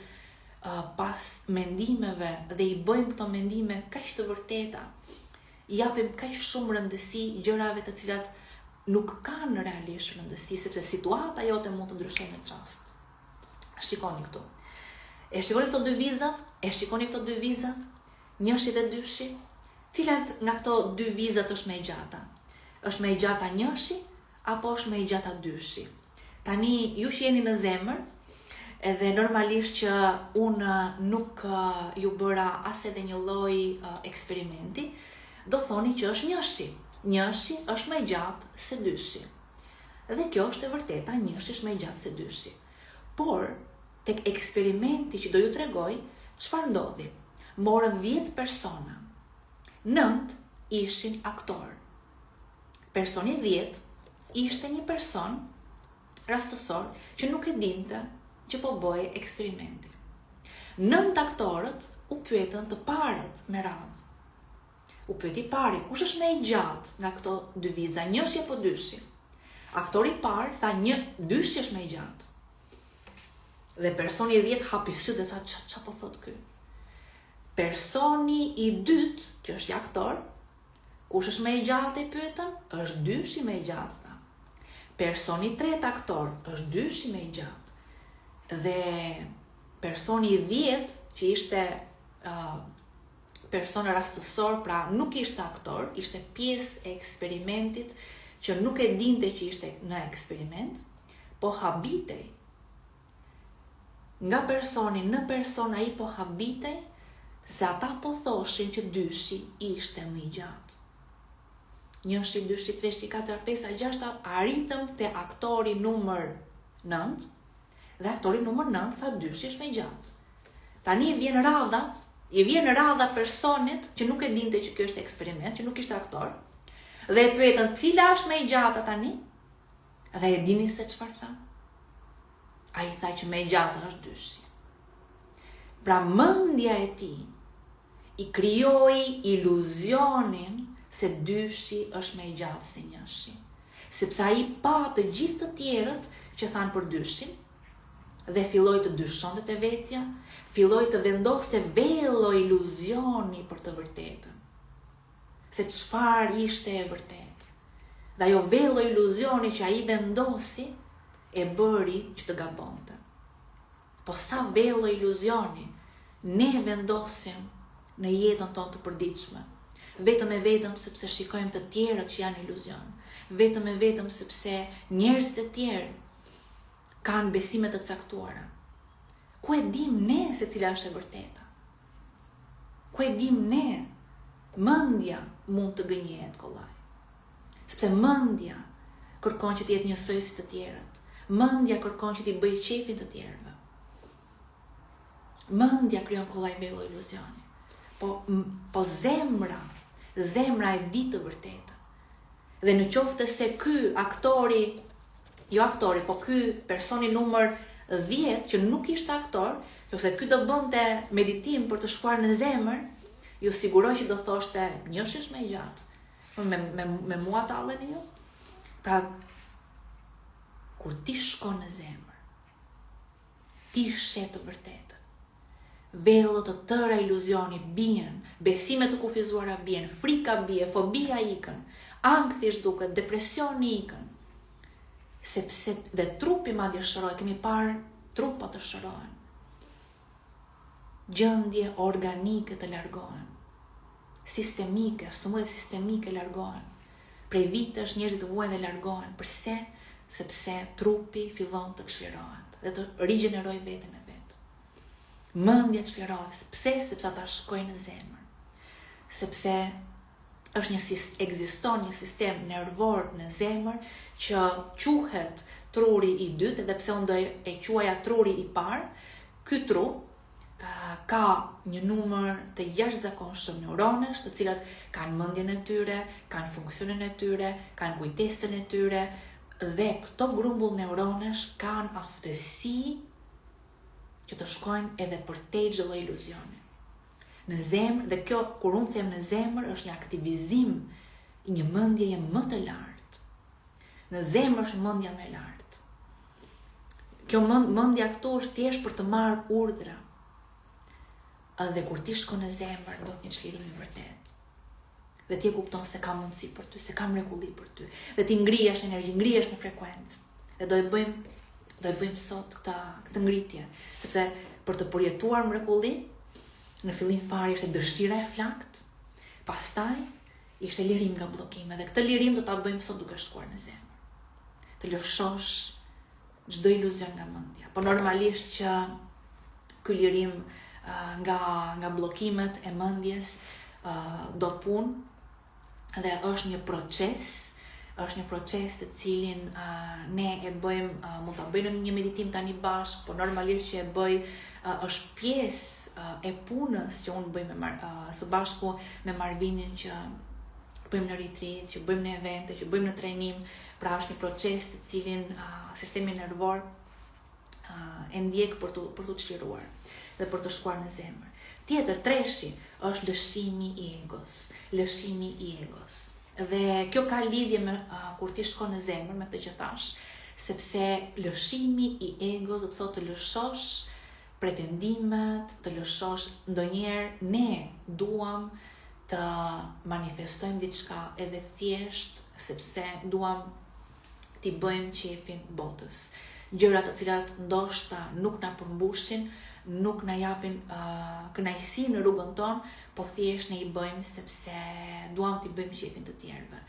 pas mendimeve dhe i bëjmë këto mendime kaq të vërteta. Japim kaq shumë rëndësi gjërave të cilat nuk kanë realisht rëndësi, sepse situata jote mund të ndryshojë në çast. Shikoni këtu. E shikoni këto dy vizat? Njëshi dhe dyshi? Cilat nga këto dy vizat është më e gjata? Është më e gjata njëshi apo është më e gjata dyshi? Tani ju që jeni në zemër, edhe normalisht që unë nuk ju bëra as edhe një lloj eksperimenti, do thoni që është njëshi. Njëshi është më i gjatë se dyshi. Dhe kjo është e vërteta, njëshi është më i gjatë se dyshi. Por, tek eksperimenti që do ju tregoj, çfarë ndodhi? Morën 10 persona. 9 ishin aktor. Personi 10 ishte një person rastësor që nuk e dinte që po bëj eksperimenti. 9 aktorët u pyetën të parët me radhë. U pyeti pari, kush është më i gjatë nga këto dy viza, njëshi apo dyshi? Aktori i parë tha dyshi është më i gjatë. Dhe personi i 10 hapi syt dhe tha, ç'a po thot ky? Personi i dytë, që është aktor, kush është më i gjatë i pyetën? Është dyshi më i gjatë. Tha. Personi i tretë aktor, është dyshi më i gjatë. Dhe personi i 10, që ishte persona rastësor, pra nuk ishte aktor, ishte pjesë e eksperimentit që nuk e dinte që ishte në eksperiment, po habitej. Nga personi në person ai po habitej se ata po thoshin që dyshi ishte më i gjatë. Njëshi, dyshi, treshi, 4, 5, 6, arritëm te aktori numër 9, dhe aktori numër 9 tha dyshi është më i gjatë. Tani vjen radha personit që nuk e dinte që kjo është eksperiment, që nuk ishte aktor, dhe e pyetën cila është më e gjata tani? Dhe e dini se çfarë tha? Ai tha që më e gjata është dyshi. Pra mendja e tij i krijoi iluzionin se dyshi është më i gjatë se njëshi. Sepse ai pa të gjithë të tjerët që thanë për dyshin, dhe filloi të dyshonte te vetja, filloi të vendoste velo iluzioni për të vërtetën. Se çfarë ishte e vërtetë. Dhe ajo velo iluzioni që ai vendosi e bëri që të gabonte. Po sa velo iluzioni ne vendosim në jetën tonë të përditshme. Vetëm e vetëm sepse shikojmë të tjerët që janë iluzion. Vetëm e vetëm sepse njerëzit e tjerë kanë besime të caktuara. Ku e dim ne se cila është e vërteta? Ku e dim ne? Mendja mund të gënjehet kollaj. Sepse mendja kërkon që të jetë njësoj si të tjerët. Mendja kërkon që t'i bëj qefin të tjerëve. Mendja krijon kollaj velo iluzioni. Po zemra e di të vërteta. Dhe në qoftë se ky po ky personi numër 10 që nuk ishte aktor, ose ky do bënte meditim për të shkuar në zemër, ju siguroj që do thoshte njëshi është më i gjatë. Me mua talleni ju? Pra, kur ti shkon në zemër, ti shet të vërtetën. Velo të tëra iluzioni bien, besimet të kufizuara bien, frika bie, fobia ikën, ankthi zhduket, depresioni ikën. Sepse dhe trupi madje shëroj, kemi parë trupat të shërohen. Gjendje organike të largohen. Sistemike, sëmundje sistemike largohen. Prej vitesh njerëzit vuajnë dhe largohen. Përse? Sepse trupi fillon të çlirohet dhe të rigjeneroj veten e vet. Mendja çlirohet. Pse? Sepse ata shkojnë në zemër. Sepse ekziston një sistem nervor në zemër që quhet truri i dytë, edhe pse unë do e quaja truri i parë. Ky tru ka një numër të jashtëzakonshëm neuronesh, të cilat kanë mendjen e tyre, kanë funksionin e tyre, kanë kujtesën e tyre, Dhe këto grumbull neuronesh kanë aftësi që të shkojnë edhe përtej çdo lloj iluzioni. Në zemër, dhe kjo kur unë them në zemër është një aktivizim i një mendjeje më të lartë. Në zemër është mendja më e lartë. Kjo mendja këtu është thjesht për të marrë urdhra. Dhe kur ti shkon në zemër, do të një çlirim i vërtet. Dhe ti e kupton se ka mundësi për ty, se ka mrekulli për ty. Dhe ti ngrihesh në energji, ngrihesh në frekuencë. Dhe do e bëjmë sot këtë ngritje, sepse për të përjetuar mrekulli, në fillim fare ishte dëshira e flakt, pastaj ishte lirim nga bllokime, dhe këtë lirim do ta bëjmë sot duke shkuar në zemër. Të lëshosh çdo iluzion nga mendja. Po normalisht që ky lirim nga bllokimet e mendjes do të punë dhe është një proces të cilin ne e bëjmë, mund ta bëjmë në një meditim tani bashk, por normalisht që e bëj është pjesë e punës që unë bëjmë së bashku me Marvinin, që bëjmë në retreat, që bëjmë në evente, që bëjmë në trajnim. Pra është një proces të cilin sistemi nervor e ndjek për të çliruar dhe për të shkuar në zemër. Tjetër, treshi është lëshimi i egos. Dhe kjo ka lidhje me kur ti shkon në zemër, me këtë që thash, sepse lëshimi i egos do të thotë të lëshosh pretendimet, të lëshosh. Ndonjëherë ne duam të manifestojmë diçka edhe thjesht sepse duam t'i bëjmë qefin botës. Gjërat të cilat ndoshta nuk na përmbushin, nuk na japin kënaqësi në rrugën tonë, po thjesht ne i bëjmë sepse duam t'i bëjmë qefin të tjerëve.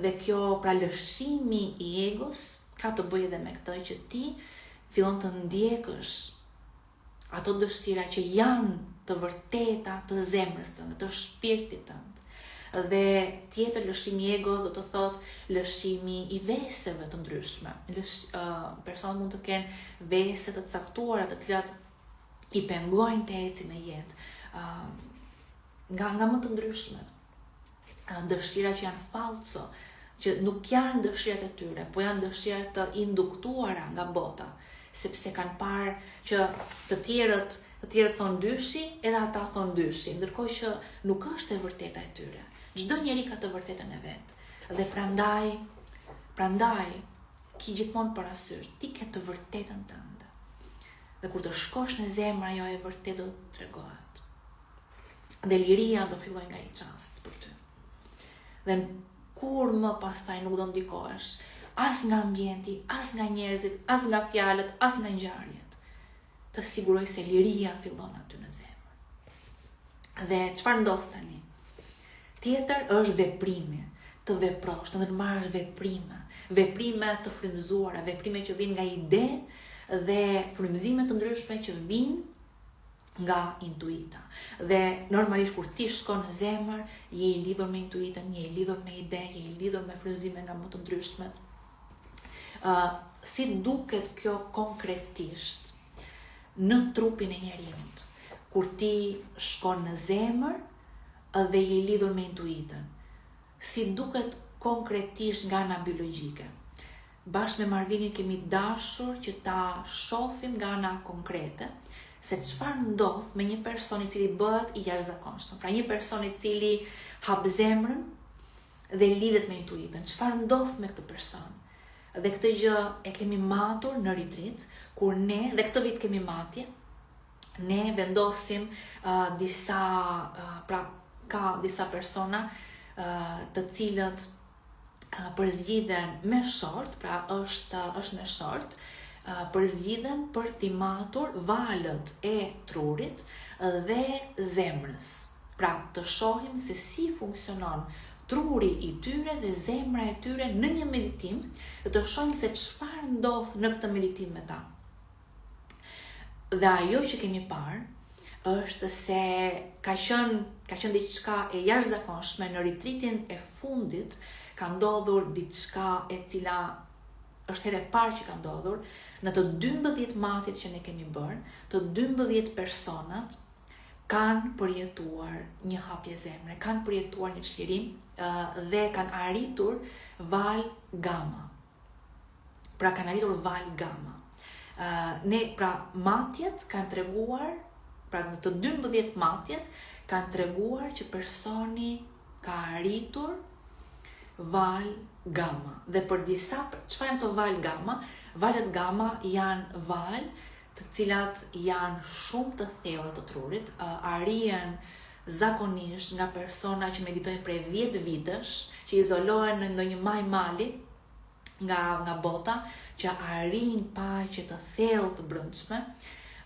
Dhe kjo, pra lëshimi i egos, ka të bëjë edhe me këtë që ti fillon të ndjekësh ato dëshira që janë të vërteta të zemrës tënde, të shpirtit tënd. Dhe tjetër, lëshimi i egos do të thotë lëshimi i veseve të ndryshme. Personat mund të kenë vese të caktuara, të cilat i pengojnë të ecin në jetë, nga më të ndryshmet. Dëshira që janë falso, që nuk janë dëshirat e tyre, po janë dëshirat të induktuara nga bota, sepse kanë parë që të tjerët thonë dyshi, edhe ata thonë dyshi, ndërkohë që nuk është e vërteta e tyre. Çdo njeri ka të vërtetën e vet. Dhe prandaj ki gjithmonë parasysh, ti ke të vërtetën tënde. Dhe kur të shkosh në zemër, ajo e vërtet do të tregohet. Dhe liria do filloj nga i çast për ty. Dhe kur më pastaj nuk do ndikohesh as nga ambienti, as nga njerëzit, as nga fjalët, as nga ngjarjet. Të siguroj se liria fillon aty në zemër. Dhe çfarë ndodh tani? Tjetër është veprimi, të veprosh, të ndërmarrësh veprime të frymëzuara, veprime që vijnë nga ide dhe frymëzime të ndryshme që vijnë nga intuita. Dhe normalisht kur ti shkon në zemër, je i lidhur me intuitën, je i lidhur me ide, je i lidhur me frymëzime nga më të ndryshmet. Si duket kjo konkretisht në trupin e njeriut? Kur ti shkon në zemër dhe je i lidhur me intuitën, si duket konkretisht nga ana biologjike? Bashkë me Marvinin kemi dashur që ta shohim nga ana konkrete se çfarë ndodh me një person i cili bëhet i jashtëzakonshëm. Pra një person i cili hap zemrën dhe lidhet me intuitën. Çfarë ndodh me këtë person? Dhe këtë gjë e kemi matur në retreat, kur ne, dhe këtë vit kemi matje, ne vendosim ka disa persona të cilët përzgjidhen me short, pra është me short, përzgjidhen për t'i matur valët e trurit dhe zemrës. Pra të shohim se si funksionon truri i tyre dhe zemra e tyre në një meditim, dhe të shohim se çfarë ndodh në këtë meditim me ta. Dhe ajo që kemi parë është se ka qenë diçka e jashtëzakonshme në retreatin e fundit. Ka ndodhur diçka e cila është herë e parë që ka ndodhur në të 12 matjet që ne kemi bërë. Të 12 personat kanë përjetuar një hapje zemre, kanë përjetuar një çlirim dhe kanë arritur val gamma. pra kanë arritur val gamma. Pra matjet kanë treguar, pra në të 12 matjet kanë treguar që personi ka arritur val gamma. Dhe për disa, çfarë janë to val gamma? Valet gamma janë val të cilat janë shumë të thella të trurit, arrihen zakonisht nga persona që meditojnë prej 10 vitesh, që izolohen në ndonjë maj mali nga bota, që arrin paqe të thellë të brendshme,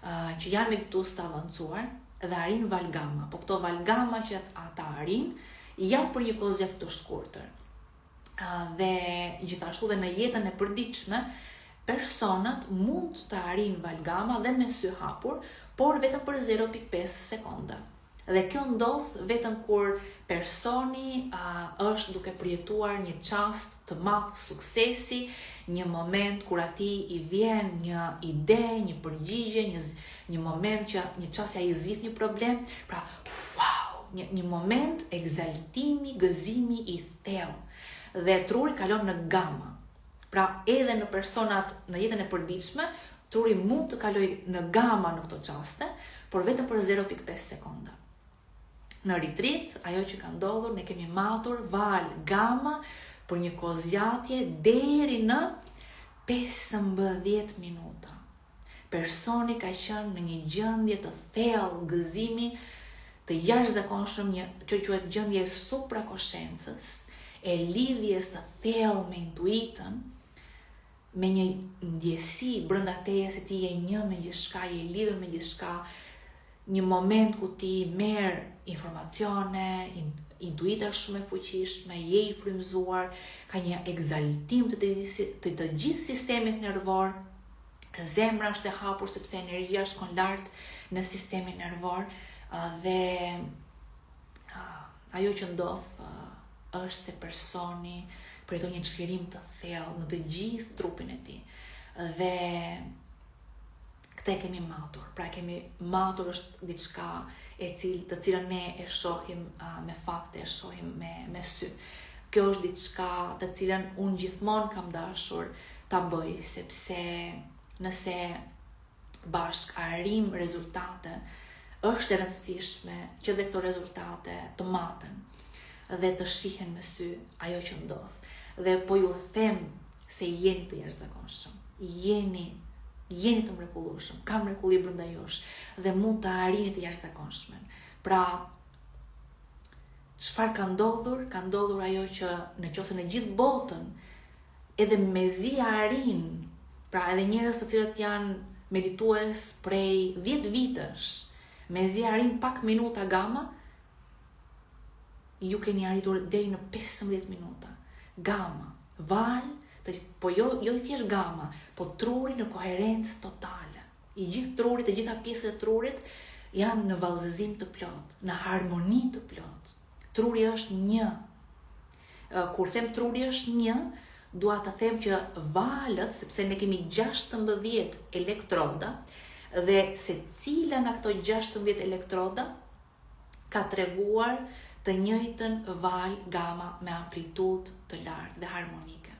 që janë meditues të avancuar dhe arrin val gamma. Po këto val gamma që ata arrin janë për një kohë gjatë të shkurtër. Dhe gjithashtu dhe në jetën e përditshme, personat mund të arrin val gamma dhe me sy hapur, por vetëm për 0.5 sekonda. Dhe kjo ndodh vetëm kur personi është duke përjetuar një çast të madh suksesi, një moment kur atij i vjen një ide, një përgjigje, një moment që një çastja i zgjidh një problem, pra wow, një moment egzaltimi, gëzimi i thellë. Dhe truri kalon në gamma. Pra edhe në personat në jetën e përditshme, truri mund të kalojë në gamma në këto çaste, por vetëm për 0.5 sekonda. Në retreat, ajo që ka ndodhur, ne kemi matur val gamma për një kohë zgjatje deri në 15 minuta. Personi ka qenë në një gjendje të thellë gëzimi, të jashtëzakonshëm, kjo quhet gjendje suprakonsciencës, e lidhjes të thellë me intuitën, me një ndjesi brenda teje se ti je një me gjithçka, je lidhur me gjithçka, një moment ku ti merr informacione, intuita shumë e fuqishme, je i frymëzuar, ka një egzaltim të gjithë sistemit nervor, zemra është e hapur sepse energjia shkon lart në sistemin nervor, dhe ajo që ndodh është se personi përjeton një çlirim të thellë në të gjithë trupin e tij. Dhe këtë e kemi matur. Pra kemi matur është diçka të cilën ne e shohim me fakte, e shohim me sy. Kjo është diçka të cilën unë gjithmonë kam dashur ta bëj, sepse nëse bashk arrim rezultate, është e rëndësishme që dhe këto rezultate të maten dhe të shihen me sy ajo që ndodh. Dhe po ju them se jeni të jashtëzakonshëm, jeni të mrekullueshëm, ka mrekulli brenda jush dhe mund të arrini të jashtëzakonshëm. Pra, çfarë ka ndodhur? Ka ndodhur ajo që nëse në gjithë botën edhe mezi arrin, pra edhe njerëz të cilët janë meditues prej 10 vitesh, mezi arrin pak minuta gamma, ju keni arritur deri në 15 minuta. Gamma, val, po jo i thjesht gamma, po truri në koherencë totale. I gjithë truri, të gjitha pjesët e trurit janë në vallëzim të plot, në harmoni të plot. Truri është një. Kur them truri është një, dua të them që valët, sepse ne kemi 16 elektroda, dhe secila nga këto 16 elektroda ka treguar të njëjtën val gamma me amplitudë të lartë dhe harmonike.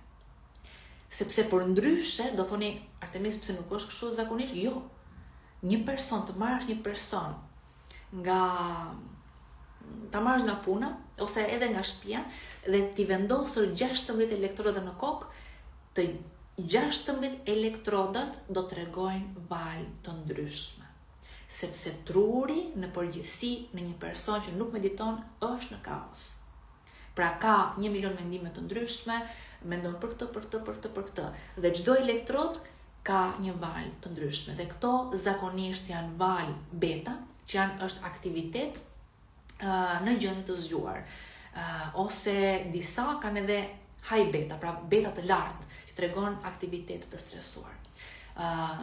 Sepse për ndryshe, do thoni, Artemis, pse nuk është kështu zakonisht? Jo. Një person, të marrësh një person ta marrësh nga puna, ose edhe nga shtëpia, dhe ti vendosër 16 elektroda në kokë, të 16 elektrodat do të tregojnë val të ndryshme. Sepse truri në përgjithësi në një person që nuk mediton është në kaos. Pra ka 1 milion mendime të ndryshme, mendon për këtë. Dhe çdo elektrod ka një val të ndryshme. Dhe këto zakonisht janë val beta, që është aktivitet në gjendje të zgjuar. Ose disa kanë edhe high beta, pra beta të lartë, që tregon aktivitet të stresuar.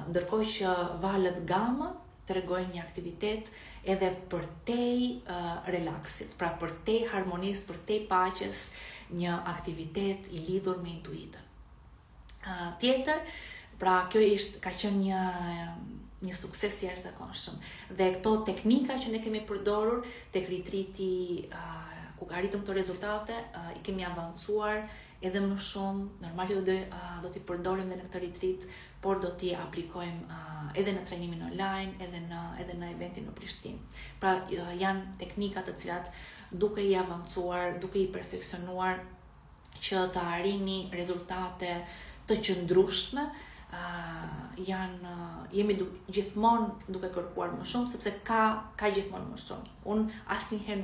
Ndërkohë që valet gamma tregojnë një aktivitet edhe përtej relaksit, pra përtej harmonisë, përtej paqes, një aktivitet i lidhur me intuitën. Tjetër, pra kjo ka qenë një sukses i jashtëzakonshëm. Dhe këto teknika që ne kemi përdorur tek retreati ku arritëm këto rezultate, i kemi avancuar edhe më shumë, normal që do t'i përdorim dhe në këtë retreat, por do t'i aplikojmë edhe në trajnimin online, edhe në eventin në Prishtinë. Pra janë teknikat të cilat duke i avancuar, duke i perfeksionuar që të arrini rezultate të qëndrueshme, jemi gjithmonë duke kërkuar më shumë, sepse ka gjithmonë më shumë. Unë asnjëherë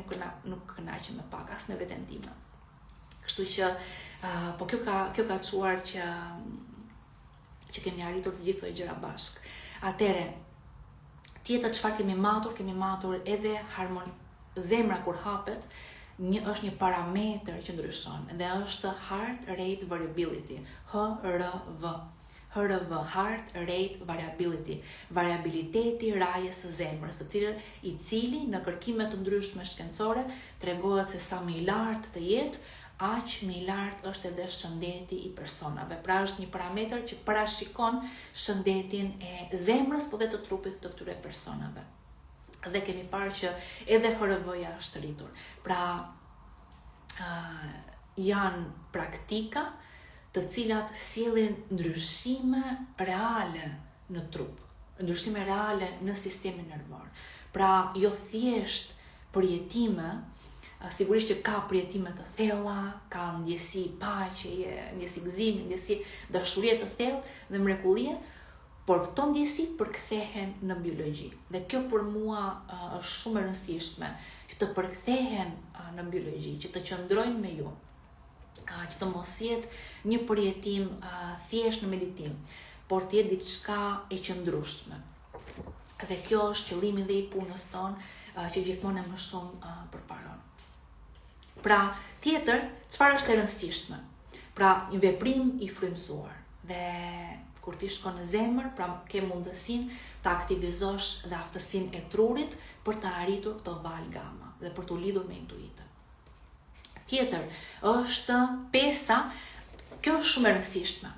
nuk kënaqem me pak, as me veten time. Kështu që po kjo ka çuar që kemi arritur të gjithë këto gjëra bashkë. Atëre, tjetër çfarë kemi matur edhe zemra kur hapet, është një parametër që ndryshon, dhe është heart rate variability, HRV, heart rate variability, variabiliteti rajës së zemrës, i cili në kërkime të ndryshme shkencore tregohet se sa më i lartë të jetë, aq më i lartë është edhe shëndeti i personave. Pra është një parametër që parashikon shëndetin e zemrës, po dhe të trupit të këtyre personave. Dhe kemi parë që edhe HRV-ja është rritur. Pra janë praktika të cilat sjellin ndryshime reale në trup, ndryshime reale në sistemin nervor. Pra jo thjesht përjetime, sigurisht që ka përjetime të thella, ka ndjesi paqeje, ndjesi gëzimi, ndjesi dashurie të thellë dhe mrekullie, por këto ndjesi përkthehen në biologji. Dhe kjo për mua është shumë e rëndësishme, që të përkthehen në biologji, që të qëndrojnë me ju, që të mos jetë një përjetim thjesht në meditim, por të jetë diçka e qëndrueshme. Dhe kjo është qëllimi dhe i punës tonë, që gjithmonë më shumë përparon. Pra, tjetër, çfarë është e rëndësishme? Pra, një veprim i frymëzuar. Dhe kur ti shkon në zemër, pra ke mundësinë të aktivizosh dhe aftësinë e trurit për të arritur këto val gama dhe për të lidhur me intuitën. Tjetër, është pesa, kjo është shumë e rëndësishme.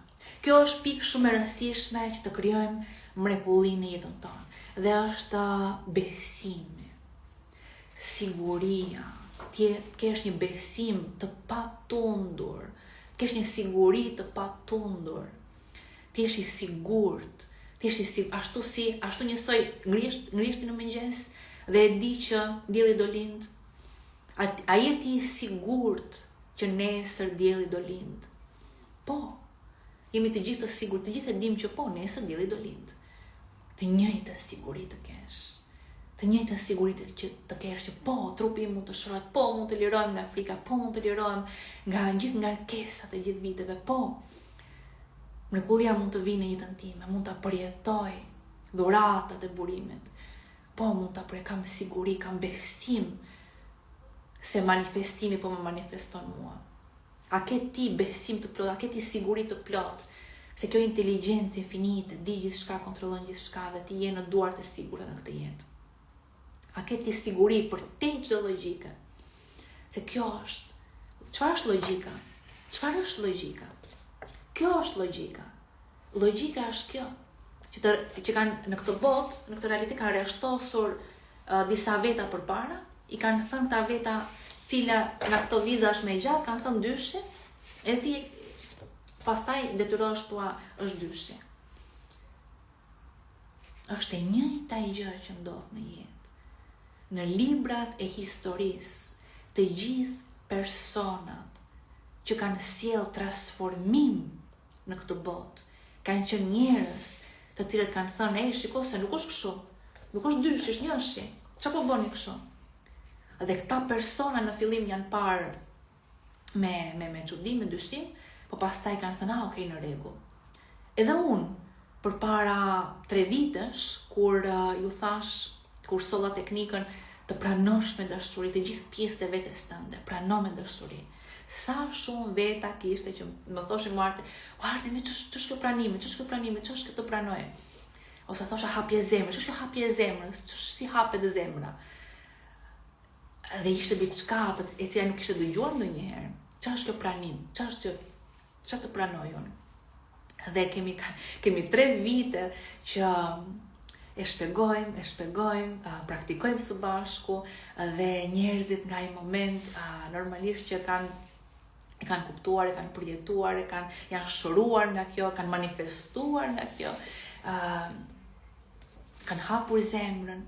Kjo është pikë shumë e rëndësishme që të krijojmë mrekullinë në jetën tonë. Dhe është besimi, siguria, kesh një besim të patundur, kesh një siguri të patundur, ti jesh i sigurt, ashtu njësoj ngrihti në mëngjes dhe e di që dielli do lind. A je ti i sigurt që nesër dielli do lind? Po, jemi të gjithë të sigurt, të gjithë e dim që po, nesër dielli do lind. Të njëjtën siguri të kesh. Të njëjtën siguri që të kesh që po, trupi mund të shrohet, po mund të lirohem nga frika, po mund të lirohem nga gjithë ngarkesat e gjithë viteve, po. Mrekullia mund të vinë në jetën time, mund ta përjetoj dhuratat e burimit. Po mund ta përjetoj, kam siguri, kam besim se manifestimi po më manifeston mua. A ke ti besim të plot, a ke ti siguri të plot, se kjo inteligjencë infinite, di gjithçka, kontrollon gjithçka dhe ti je në duart e sigura në këtë jetë. A ke ti siguri për te çdo logjike? Se kjo është. Çfarë është logjika? Çfarë është logjika? Kjo është logjika. Logjika është kjo. Që kanë në këtë botë, në këtë realitet kanë rreshtosur disa veta përpara, i kanë thënë këta veta, cila nga këto viza është më e gjatë, kanë thënë dyshe, edhe ti pastaj detyrohesh thua është dyshe. Është e njëjta gjë që ndodh në jetë. Në librat e historisë, të gjithë personat që kanë sjell transformim në këtë botë, kanë qenë njerëz të cilët kanë thënë, shiko se nuk është kështu, nuk është dysh, është njëshi, çfarë po bëni kështu? Dhe këta persona në fillim janë parë me çudi, me dyshim, po pastaj kanë thënë, okay, në rregull. Edhe unë përpara 3 vitesh, kur ju thash, kur solla teknikën të pranosh me dashuri të gjithë pjesët e vetes tënde, prano me dashuri. Sa shumë veta kishte që më thoshin Arte, ç'është kjo pranimi, ç'është këtë pranoj. Ose thosha hapje zemrës, ç'është kjo hapje zemrës, ç'është si hapet zemra. Dhe ishte diçka e cila nuk ishte dëgjuar ndonjëherë. Ç'është kjo pranim? Ç'është të pranoj unë? Dhe kemi 3 vite që e shpjegojmë, praktikojmë së bashku dhe njerëzit nga ai moment normalisht që e kanë kuptuar, e kanë përjetuar, janë shëruar nga kjo, kanë manifestuar nga kjo, kanë hapur zemrën.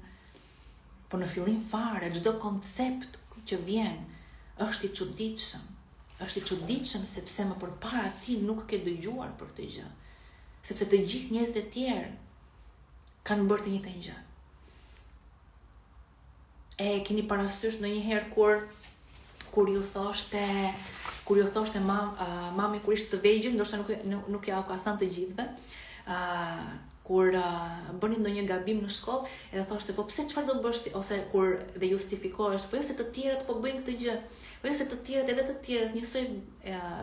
Po në fillim fare, çdo koncept që vjen është i çuditshëm sepse më përpara ti nuk ke dëgjuar për këtë gjë. Sepse të gjithë njerëzit e tjerë kanë bërë të njëjtën gjë. E keni parasysh ndonjëherë kur ju thoshte mami kur ishte të vegjël, ndoshta nuk ja u ka thënë të gjithëve, kur bëni ndonjë gabim në shkollë, edhe thoshte, po pse çfarë do bësh ti, ose kur dhe justifikohesh, po jo se të tjerët po bëjnë këtë gjë, po jo se të tjerët edhe të tjerët njësoj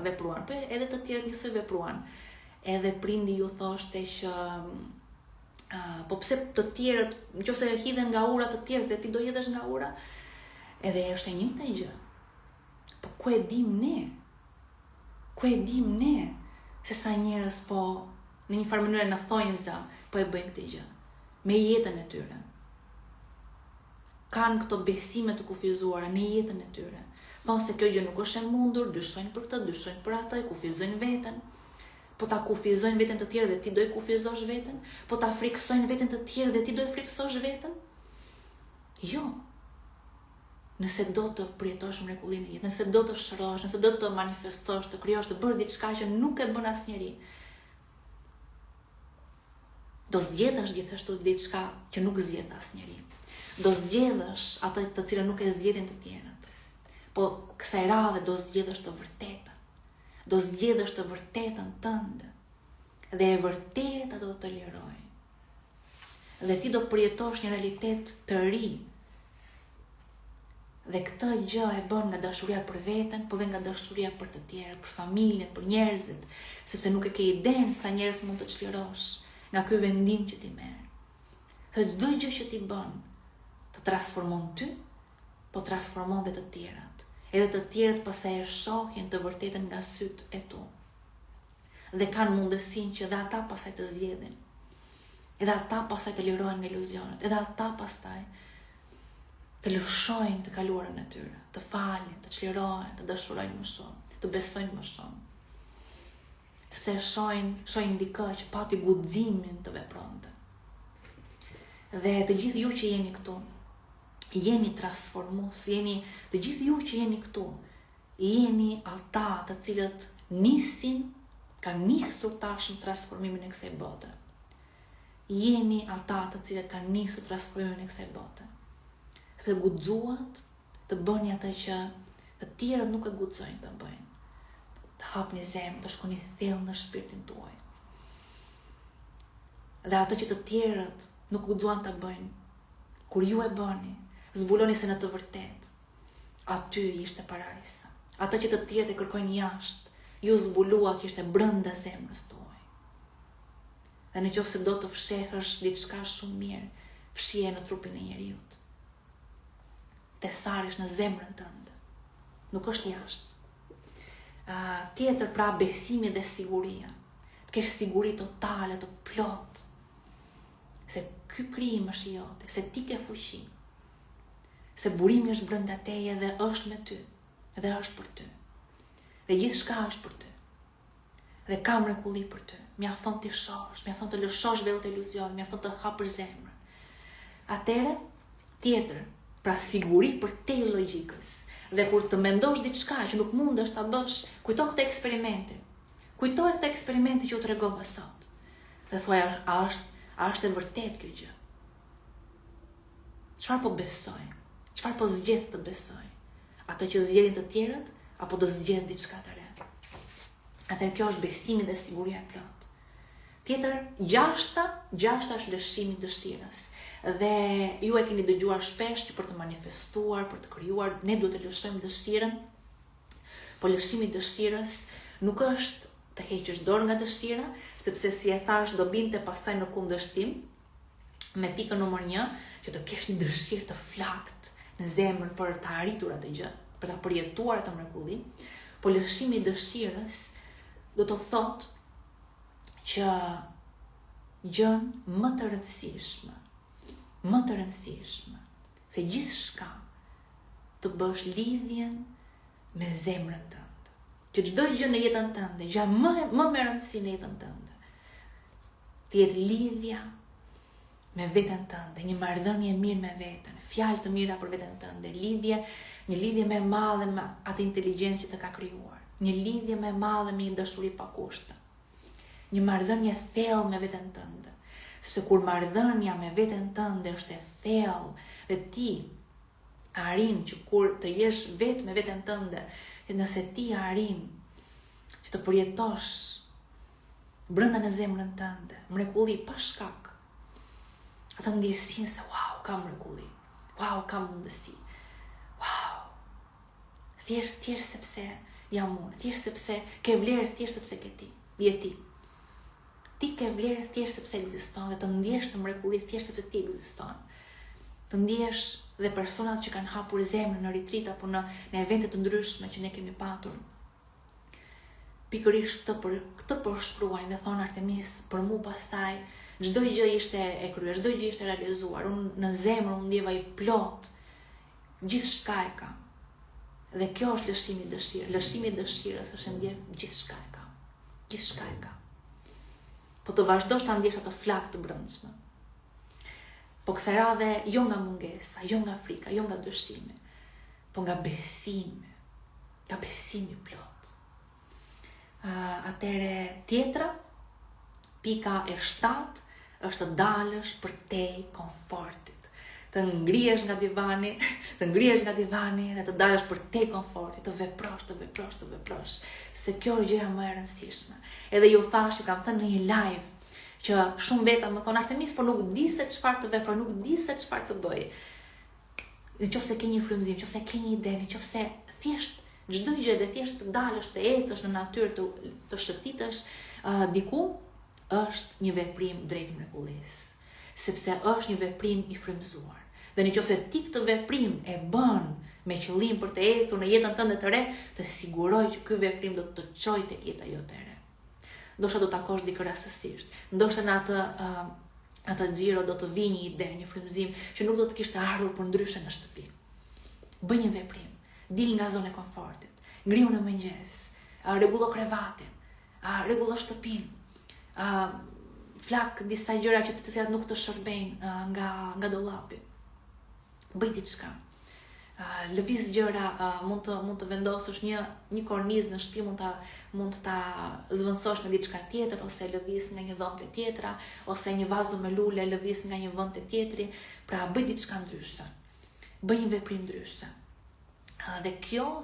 vepruan, po edhe të tjerët njësoj vepruan. Edhe prindi ju thoshte që po pse të tjerët, nëse hidhen nga ura të tjerët dhe ti do hidhesh nga ura, edhe është e njëjta gjë. Po ku e dim ne se sa njerëz po në një farë mënyrë në thonjza po e bëjnë këtë gjë me jetën e tyre. Kanë këto besime të kufizuara në jetën e tyre. Thonë se kjo gjë nuk është e mundur, dyshojnë për këtë, dyshojnë për atë, kufizojnë veten. Po ta kufizojnë veten të tjerë dhe ti do i kufizosh veten? Po ta friksojnë veten të tjerë dhe ti do i friksosh veten? Jo. Nëse do të përjetosh mrekullinë e jetës, nëse do të shërosh, nëse do të manifestosh, të krijosh, të bësh diçka që nuk e bën asnjëri, do zgjedhësh gjithashtu diçka që nuk zgjedh asnjëri. Do zgjedhësh atë të cilën nuk e zgjedhin të tjerët. Po kësaj radhe do zgjedhësh të vërtetën. Do zgjedhësh të vërtetën tënde. Dhe e vërteta do të lirojë. Dhe ti do përjetosh një realitet të ri. Dhe këtë gjë e bën nga dashuria për veten, po dhe nga dashuria për të tjerë, për familjen, për njerëzit, sepse nuk e ke idenë sa njerëz mund të çlirosh nga ky vendim që ti merr. Dhe çdo gjë që ti bën të transformon ty, po transformon dhe të tjerat. Edhe të tjerët pastaj e shohin të vërtetën nga syt e tu. Dhe kanë mundësinë që dhe ata pastaj të zgjedhin. Edhe ata pastaj të lirohen nga iluzionet. Edhe ata pastaj të lëshojnë të kaluarën e tyre, të falin, të çlirohen, të dashurojnë më shumë, të besojnë më shumë. Sepse shohin dikë që pati guximin të vepronte. Dhe të gjithë ju që jeni këtu, jeni transformues, të gjithë ju që jeni këtu, jeni ata të cilët kanë nisur tashmë transformimin e kësaj bote. Jeni ata të cilët kanë nisur transformimin e kësaj bote. Dhe guxuat të bëni atë që të tjerët nuk e guxojnë të bëjnë. Të hapni zemrën, të shkoni thellë në shpirtin tuaj. Dhe atë që të tjerët nuk guxuan të bëjnë, kur ju e bëni, zbuloni se në të vërtet, aty ishte parajsa. Atë që të tjerët e kërkojnë jashtë, ju zbuluat që ishte brenda zemrës tuaj. Dhe nëse do të fshehësh diçka shumë mirë, fshije në trupin e njeriut. Të sarësh në zemrën tënde. Nuk është jashtë. Tjetër pra besimi dhe siguria. Të kesh siguri totale, të plot. Se ky krijim është jote, se ti ke fuqi. Se burimi është brenda teje dhe është me ty. Dhe është për ty. Dhe gjithçka është për ty. Dhe ka mrekulli për ty. Mjafton të shohësh, mjafton të lëshosh velët e iluzion, mjafton të hapësh zemrën. Atëre, tjetër, pra siguri për te logjikës. Dhe kur të mendosh diçka që nuk mundesh ta bësh, kujto këtë eksperimente. Kujto këtë eksperimente që u tregova sot. Dhe thuaj, a është e vërtet kjo gjë? Çfarë po besoj? Çfarë po zgjedh të besoj? Atë që zgjedhin të tjerët apo do zgjedh diçka të re? Atë kjo është besimi dhe siguria e plot. Tjetër, gjashta është lëshimi i dëshirës. Dhe ju e keni dëgjuar shpesh që për të manifestuar, për të krijuar, ne duhet të lëshojmë dëshirën. Po lëshimi i dëshirës nuk është të heqësh dorë nga dëshira, sepse si e thash do binte pastaj në kundërshtim me pikën numër 1, që të kesh një dëshirë të flakt në zemër për të arritur atë gjë, për ta përjetuar atë mrekulli. Po lëshimi i dëshirës do të thotë që gjën më të rëndësishme më të rëndësishme se gjithçka të bësh lidhjen me zemrën tënde. Që çdo gjë në jetën tënde, gjë më me rëndësi në jetën tënde, të jetë lidhja me veten tënde, një marrëdhënie mirë me veten, fjalë të mira për veten tënde, një lidhje më e madhe me atë inteligjencë që të ka krijuar, një lidhje më e madhe me një dashuri pa kushte, një marrëdhënie thellë me veten tënde. Sepse kur marrëdhënia me veten tënde është e thellë dhe ti arrin që kur të jesh vetë me veten tënde, dhe nëse ti arrin që të përjetosh brenda në zemrën tënde mrekulli pa shkak, atë ndjesinë se wow, kam mrekulli, wow, kam mundësi, wow, thjesht sepse jam unë, thjesht sepse ke vlerë, thjesht sepse ke ti, je ti. Ti ke vlerë thjesht sepse ekziston dhe të ndjesh të mrekulli thjesht sepse ti ekziston. Të ndjesh dhe personat që kanë hapur zemrën në retreat apo në evente të ndryshme që ne kemi patur. Pikërisht këtë përshkruajnë dhe thonë Artemis, për mu pastaj çdo gjë ishte e kryer, çdo gjë ishte realizuar. Unë në zemër unë ndjeva i plot, gjithçka e kam. Dhe kjo është lëshimi i dëshirës. Lëshimi i dëshirës është ndjer gjithçka e kam. Gjithçka e kam. Po të vazhdosh ta ndjesh atë flak të brendshme. Po kësaj radhe jo nga mungesa, jo nga frika, jo nga dëshimi, po nga besimi. Nga besimi plot. Atëre tjetra, pika e 7 është të dalësh përtej komfortit. Të ngrihesh nga divani, dhe të dalësh përtej komfortit, të veprosh. Sepse kjo është gjëja më e rëndësishme. Edhe ju thash, ju kam thënë në një live, që shumë veta më thonë Artemis, por nuk di se çfarë të veproj, nuk di se çfarë të bëj. Nëse ke një frymëzim, nëse ke një ide, nëse thjesht çdo gjë dhe thjesht të dalësh të ecësh në natyrë, të shëtitesh diku, është një veprim drejt mrekullisë. Sepse është një veprim i frymëzuar. Dhe nëse ti këtë veprim e bën me qëllim për të ecur në jetën tënde të re, të siguroj që ky veprim do të çojë tek jeta jote e re. Ndoshta do të takosh dikë rastësisht. Ndoshta në atë xhiro do të vijë një ide, një frymëzim që nuk do të kishte ardhur për ndryshe në shtëpi. Bëj një veprim, dil nga zona e komfortit, ngrihu në mëngjes, rregullo krevatin, rregullo shtëpinë, flak disa gjëra që të cilat nuk të shërbejnë nga dollapi. Bëj diçka. Lëviz gjëra, mund të vendosësh një kornizë në shtëpi, mund ta zvendësosh me diçka tjetër, ose lëviz nga një dhomë te tjetra, ose një vazë me lule lëviz nga një vend te tjetri. Pra bëj diçka ndryshe. Bëj një veprim ndryshe. Dhe kjo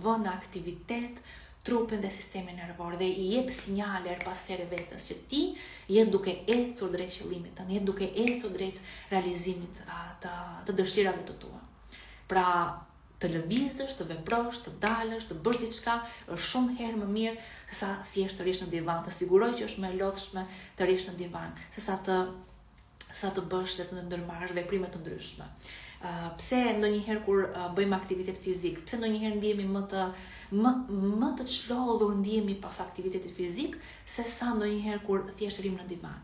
vën në aktivitet trupin dhe sistemin nervor dhe i jep sinjale her pas here vetes që ti je duke ecur drejt qëllimit tënd, je duke ecur drejt realizimit të dëshirave të tua. Pra, të lëvizësh, të veprosh, të dalësh, të bësh diçka është shumë herë më mirë se sa thjesht të rish në divan. Të siguroj që është më e lodhshme të rish në divan, se sa të bësh dhe të ndërmarrësh veprime të ndryshme. Pse ndonjëherë kur bëjmë aktivitet fizik, pse ndonjëherë ndihemi më të çlodhur ndihemi pas aktivitetit fizik se sa ndonjëherë kur thjesht rrim në divan.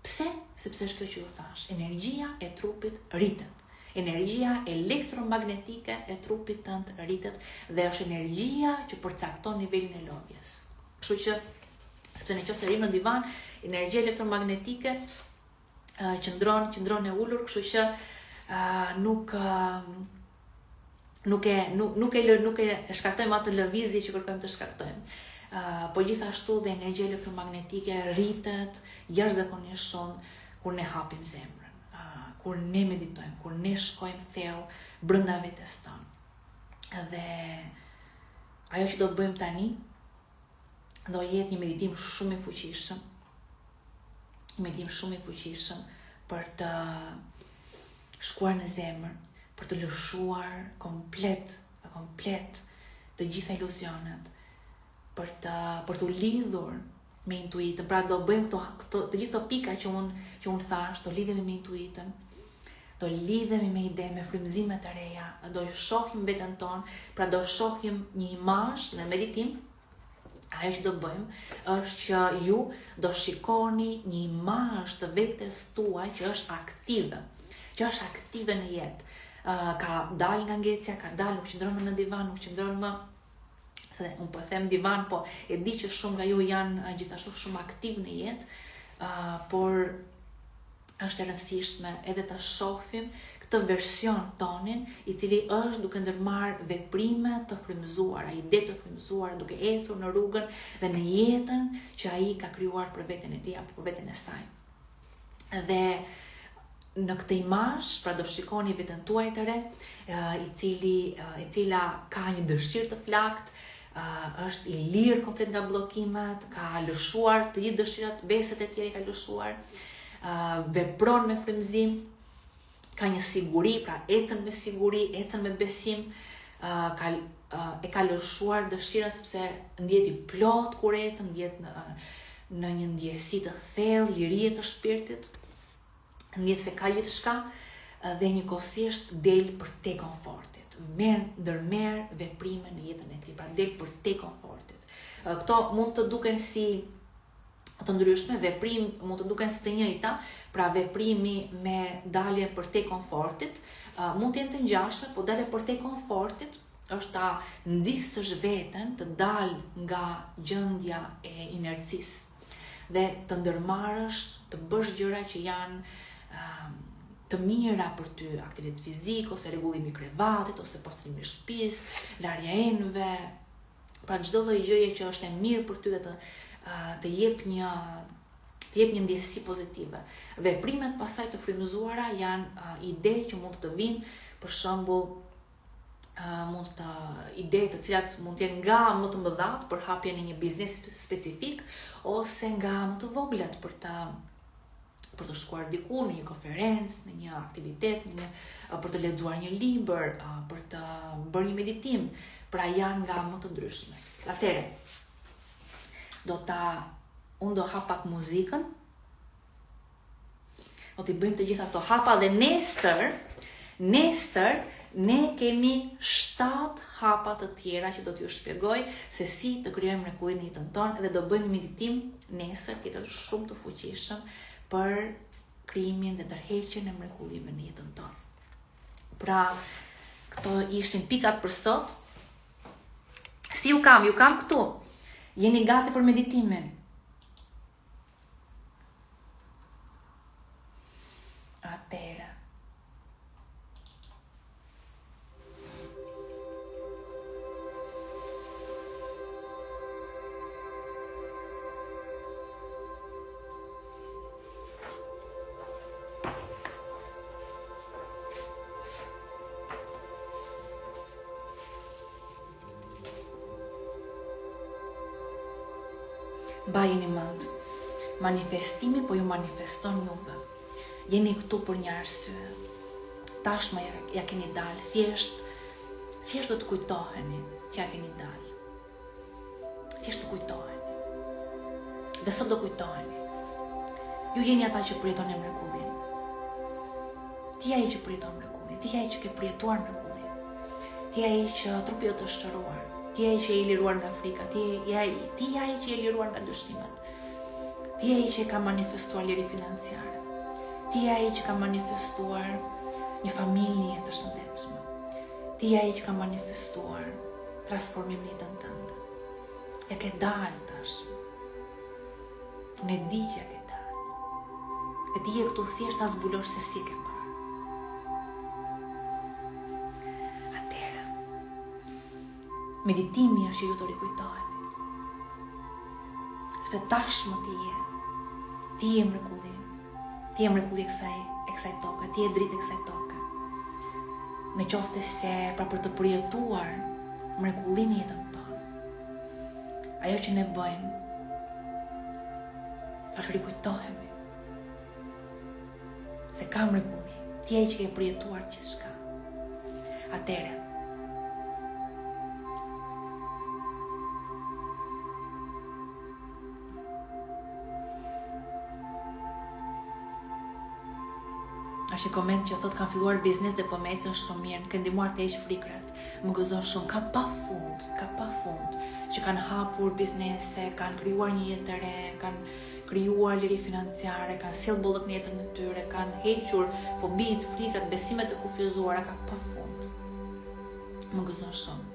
Pse? Sepse është kjo që u thash, energjia e trupit rritet. Energjia elektromagnetike e trupit tënd rritet dhe është energjia që përcakton nivelin e lodhjes. Kështu që, sepse nëse rrim në divan, energjia elektromagnetike qëndron e ulur, kështu që nuk e shkaktojmë atë lëvizje që kërkojmë të shkaktojmë. Po gjithashtu dhe energjia elektromagnetike rritet jashtëzakonisht shumë kur ne hapim zemrën. Kur ne meditojmë, kur ne shkojmë thellë brenda vetes tonë. Dhe ajo që do bëjmë tani do jetë një meditim shumë i fuqishëm për të shkuar në zemër, për të lëshuar komplet të gjitha iluzionet, për të lidhur me intuitën. Pra do bëjmë të gjithë këto pika që unë thash, do lidhemi me intuitën, do lidhemi me ide, me frymëzime të reja, do shohim veten tonë, pra do shohim një imazh në meditim Ajo që do bëjmë është që ju do shikoni një imazh të vetes tuaj që është aktive në jetë. Ka dalë nga ngecja, ka dalë, nuk qëndron më në divan, nuk qëndron më, se unë po them divan, po e di që shumë nga ju janë gjithashtu shumë aktiv në jetë, por është e rëndësishme edhe ta shohim këtë version tonin i cili është duke ndërmarrë veprime të frymëzuara, ide të frymëzuara, duke ecur në rrugën dhe në jetën që ai ka krijuar për veten e tij apo për veten e saj. Dhe në këtë imazh, pra do shikoni veten tuaj të re, e cila ka një dëshirë të flakt, është i lirë komplet nga bllokimet, ka lëshuar të gjithë dëshirat, beset e tjera i ka lëshuar, vepron me frymëzim, ka një siguri, pra ecën me siguri, ecën me besim, e ka lëshuar dëshirën sepse ndjet i plot kur ecën, ndjet në një ndjesi të thellë, lirie të shpirtit, ndjet se ka gjithçka dhe njëkohësisht del për te komfortit. Ndërmerr veprime në jetën e tij, pra del për te komfortit. Këto mund të duken si të ndryshme, veprim mund të duken si të njëjta, pra veprimi me dalje për te komfortit mund të jenë të ngjashme, po dalje për te komfortit është ta nxisësh veten të dalë nga gjendja e inercisë dhe të ndërmarrësh, të bësh gjëra që janë të mira për ty, aktivitet fizik, ose rregullimi i krevatit, ose pastrimi i shtëpisë, larja e enëve, pra çdo lloj gjëje që është e mirë për ty dhe të jep një ndjesi pozitive. Veprimet pasaj të frymëzuara janë ide që mund të vinë, për shembull, ide të cilat mund të jenë nga më të mëdhat për hapjen e një biznesi specifik, ose nga më të voglat për të shkuar diku në një konferencë, në një aktivitet, për të lexuar një libër, për të bërë një meditim, pra janë nga më të ndryshme. Atëherë, unë do hap pak muzikën, do t'i bëjmë të gjitha këto hapa dhe nesër ne kemi 7 hapa të tjera që do t'ju shpjegoj se si të krijojmë mrekullinë në jetën tonë dhe do bëjmë meditim nesër tjetër shumë të fuqishëm për krijimin dhe tërheqjen e mrekullive në jetën tonë. Pra, këto ishin pikat për sot. Si ju kam këtu. Jeni gati për meditimin? Atëherë. Mbajini mend, manifestimi po ju manifeston juve. Jeni këtu për një arsye. Tashmë ja keni dalë, thjesht do të kujtoheni që ja keni dalë. Thjesht të kujtoheni. Dhe sot do kujtoheni. Ju jeni ata që përjetoni mrekullinë. Ti ai që përjeton mrekullinë, ti ai që ke përjetuar mrekullinë. Ti ai që trupi jot është shëruar. Ti ai që je i liruar nga frika, ti ai që je i liruar nga dyshimet. Ti ai që ka manifestuar liri financiare. Ti ai që ka manifestuar një familje të shëndetshme. Ti ai që ka manifestuar transformim në jetën tënde. Ja ke dalë tash. Unë e di që ja ke dalë. E ti je këtu thjesht ta zbulosh se si ke parë. Meditimi është që ju të rikujtoheni. Sepse tashmë ti je mrekulli. Ti je mrekulli e kësaj toke, ti je dritë e kësaj toke. Në qoftë se pra për të përjetuar mrekullinë e jetën tonë. Ajo që ne bëjmë është rikujtohemi. Se ka mrekulli, ti je që ke përjetuar gjithçka. Atëherë, Është një koment që thot kanë filluar biznes dhe po mecën shumë mirë, kanë ndihmuar të heq frikrat. Më gëzon shumë, ka pa fund që kanë hapur biznese, kanë krijuar një jetë të re, kanë krijuar liri financiare, kanë sjell bollëk në jetën e tyre, kanë hequr fobitë, frikrat, besimet e kufizuara, ka pa fund. Më gëzon shumë.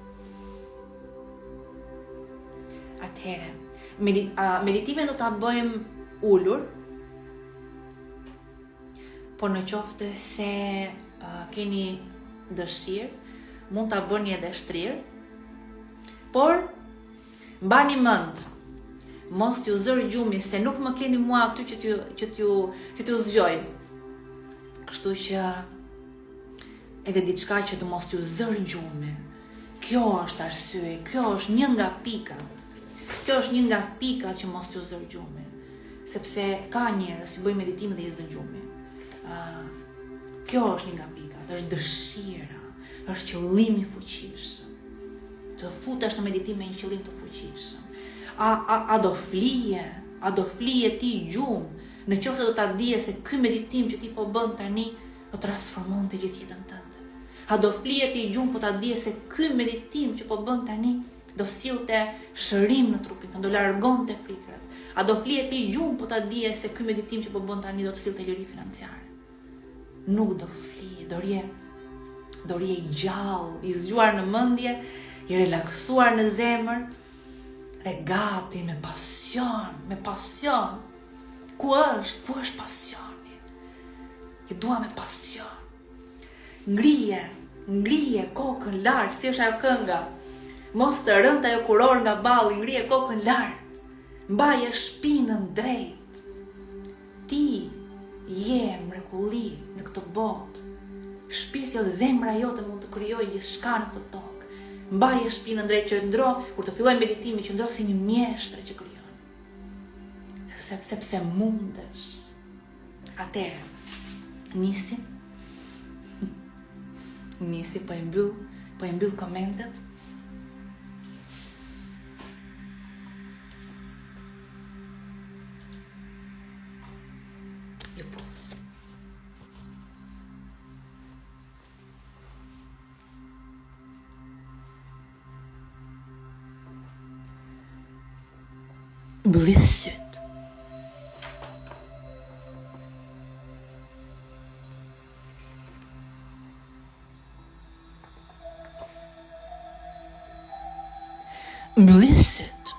Atëherë, meditimin do ta bëjmë ulur, por në qoftë se keni dëshirë, mund ta bëni edhe shtrirë, por mbani mend, mos t'ju zër gjumi se nuk më keni mua aty që t'ju zgjoj. Kështu që edhe diçka që të mos t'ju zër gjumi. Kjo është arsye, kjo është një nga pikat. Kjo është një nga pikat që mos t'ju zër gjumi. Sepse ka njerëz që bëjnë meditim dhe i zën gjumi. Kjo është një nga pikat, është dëshira, është qëllimi fuqishëm. Të futesh në meditim me një qëllim të fuqishëm. A do flije ti gjumë, në qoftë do ta dije se ky meditim që ti po bën tani do transformon të gjithë jetën tënde. A do flije ti gjumë po ta dije se ky meditim që po bën tani do sillte shërim në trupin tënd, do largonte frikrat. A do flije ti gjumë po ta dije se ky meditim që po bën tani do të sillte liri financiare. Nuk do flije, do rje i gjallë, i zgjuar në mendje, i relaksuar në zemër dhe gati me pasion. Ku është pasioni? Ju dua me pasion. Ngrije kokën lart, si është ajo kënga. Mos të rënd ajo kuror nga balli, ngrije kokën lart. Mbaje shpinën drejt. Ti je mrekulli në këtë botë. Shpirti ose zemra jote mund të krijojë gjithçka në këtë tokë. Mbaje shpinën drejt, qëndro, kur të filloj meditimi, qëndro si një mjeshtre që krijon. Sepse mundesh. Atëherë, nisi po e mbyll komentet. Jo po. Mbylli syt. Mbylli syt.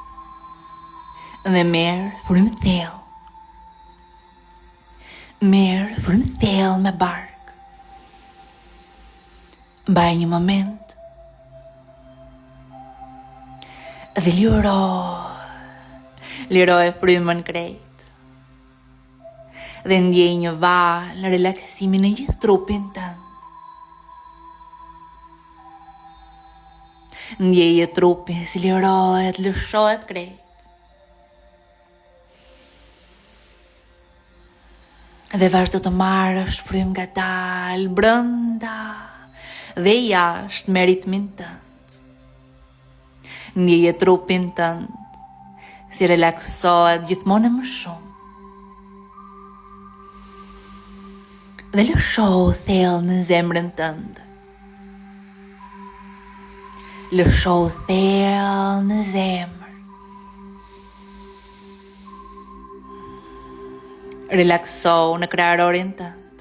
Dhe merr frymë thellë. Merr frymë thellë me bark. Mbaj një moment. Dhe liroj frymën krejt. Dhe ndjej një valë relaksimi në gjithë trupin tënd. Ndjeje trupin si lirohet, lëshohet krejt. Dhe vazhdo të marrësh frymë ngadalë brenda dhe jashtë me ritmin tënd. Ndjeje trupin tënd si relaksohet gjithmonë më shumë. Dhe lëshohu thellë në zemrën tënde. Lëshohu thellë në zemër. Relaksohu në kraharorin tënd.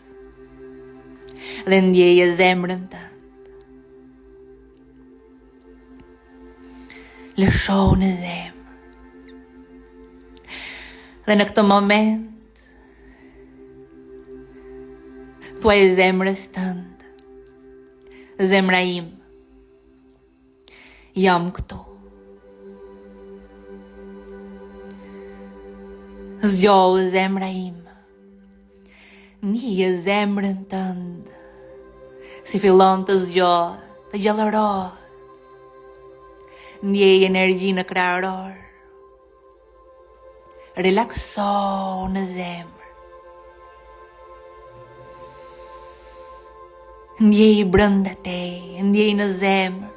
Dhe ndjeje zemrën tënd. Lëshohu në zemër. Dhe në këtë moment, thuaj zemrës tënd, zemra im, jam këtu. Zgjohu zemra im, ndjeje zemrën tënd, si fillon të zgjohet, të gjallërohet, ndjeje energji në krahoror. Relakso në zemër. Ndjej brenda teje, ndjej në zemër.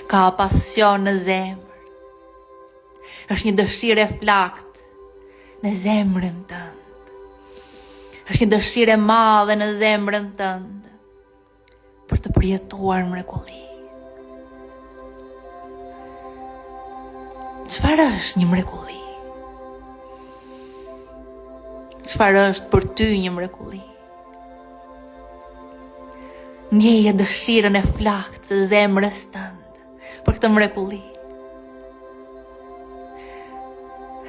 Ka pasion në zemër. Është një dëshirë e flakt në zemrën tënd. Është një dëshirë e madhe në zemrën tënde për të përjetuar mrekulli. Çfarë është një mrekulli? Çfarë është për ty një mrekulli? Ndjeje dëshirën e flaktë të zemrës tënde për këtë mrekulli.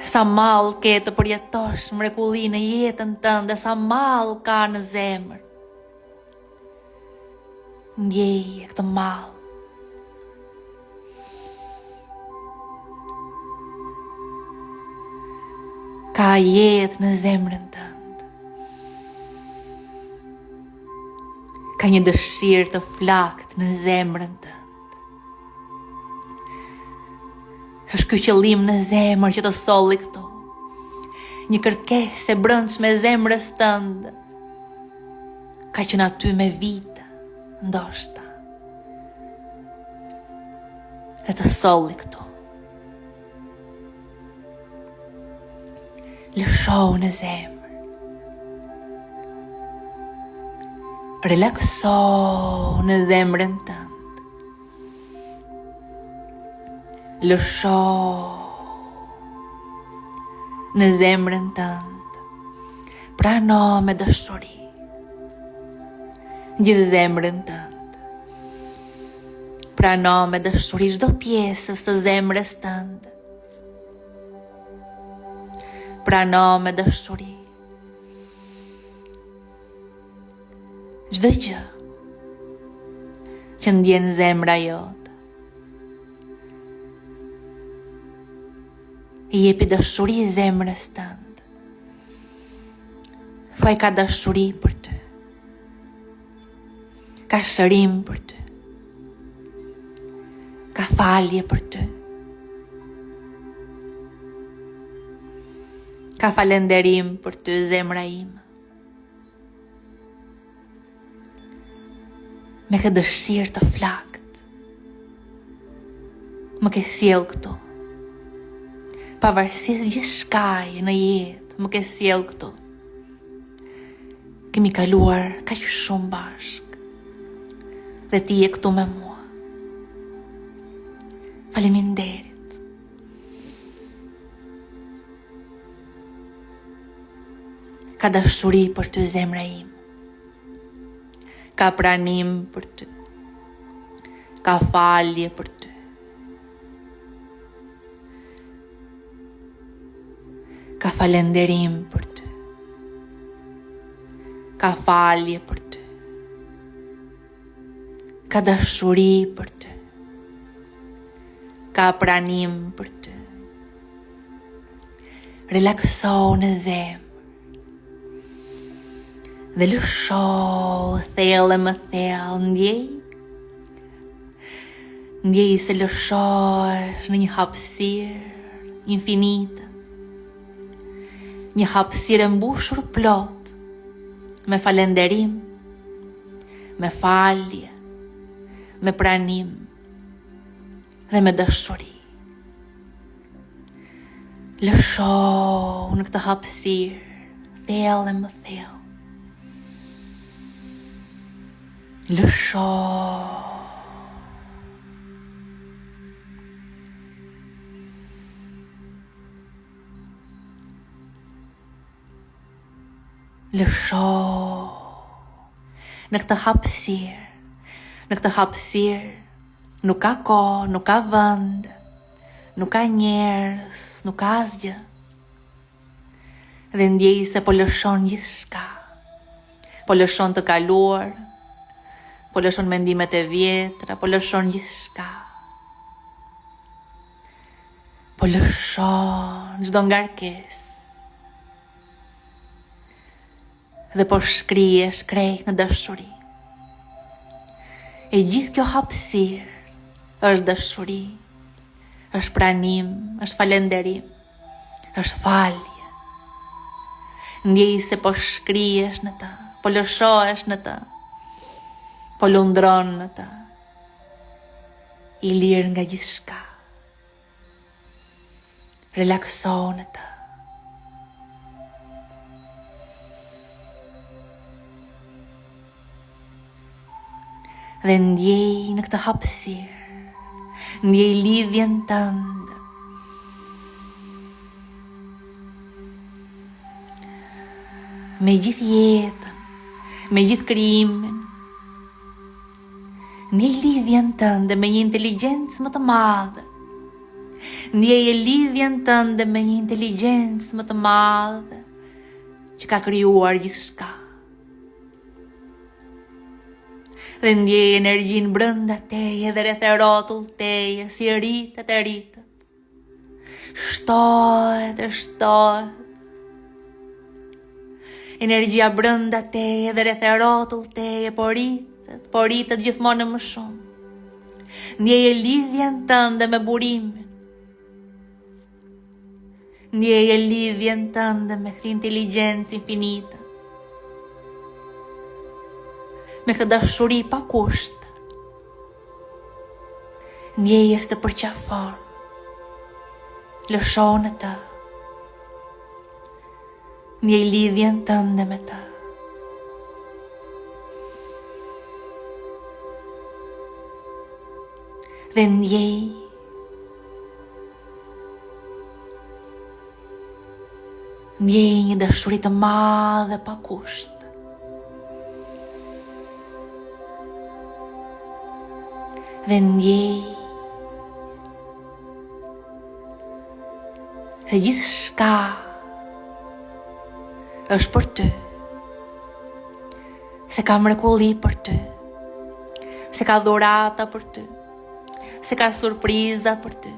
Sa mall ke të përjetosh mrekulli në jetën tënde, sa mall ka në zemër. Ndjeje këtë mall. Ka jetë në zemrën tënde. Ka një dëshirë të flaktë në zemrën tënde. Është ky qëllim në zemër që të solli këtu. Një kërkesë e brendshme e zemrës tënde. Ka qenë aty me vite, ndoshta. E të solli këtu. Lëshohu në zemër. Relaksohu në zemrën tënde. Lësho në zemrën tënde. Prano me dashuri gjithë zemrën tënde. Prano me dashuri çdo pjesës të zemrës tënde. Prano me dashuri çdo gjë që ndjen zemra jote. I jepi dashuri zemrës tënde. Thuaj ka dashuri për ty. Ka shërim për ty. Ka falje për ty. Ka falenderim për ty, zemra ime. Me këtë dëshirë të flakt, më ke sjell këtu. Pavarësisht gjithçkaje në jetë, më ke sjell këtu. Kemi kaluar kaq shumë bashk. Dhe ti je këtu me mua. Faleminderit. Ka dashuri për ty zemra ime. Ka pranim për ty. Ka falje për ty. Ka falenderim për ty. Ka falje për ty. Ka dashuri për ty. Ka pranim për ty. Relaksohu në zemër. Dhe lëshohu thellë më thellë, ndjej. Ndjej se lëshohesh në një hapësirë infinite. Një hapësirë e mbushur plot, me falenderim, me falje, me pranim dhe me dashuri. Lëshohu në këtë hapësirë, thellë më thellë. Lëshohu. Në këtë hapësirë. Në këtë hapësirë nuk ka kohë, nuk ka vend, nuk ka njerëz, nuk ka asgjë. Dhe ndjej se po lëshon gjithçka. Po lëshon të kaluar, po lëshon mendimet e vjetra, po lëshon gjithçka. Po lëshon çdo ngarkesë. Dhe po shkrije shkrejt në dashuri. E gjithë kjo hapësirë është dashuri, është pranim, është falenderim, është falje. Ndjej se po shkrijesh në ta, po lëshohesh në ta, po lundron në ta, i lirë nga gjithçka. Relakso në ta. Dhe ndjej në këtë hapësirë, ndjej lidhjen tënde. Me gjithë jetën, me gjithë krijimin, ndjej lidhjen tënde me një inteligjencë më të madhe. Ndjej lidhjen tënde me një inteligjencë më të madhe që ka krijuar gjithçka. Dhe ndjej energjinë brenda teje dhe rreth e rrotull teje, si rritet e rritet. Shtohet e shtohet. Energjia brenda teje dhe rreth e rrotull teje po rritet gjithmonë më shumë. Ndjeje lidhjen tënde me burimin. Ndjeje lidhjen tënde me këtë inteligjencë infinite. Me këtë dashuri pa kushte. Ndjeje se të përqafon. Lëshon e të. Ndjej lidhjen tënde me të. Dhe ndjej një dashuri të madhe pa kusht. Dhe ndjej se gjithçka është për ty. Se ka mrekulli për ty. Se ka dhurata për ty. Se ka surpriza për ty.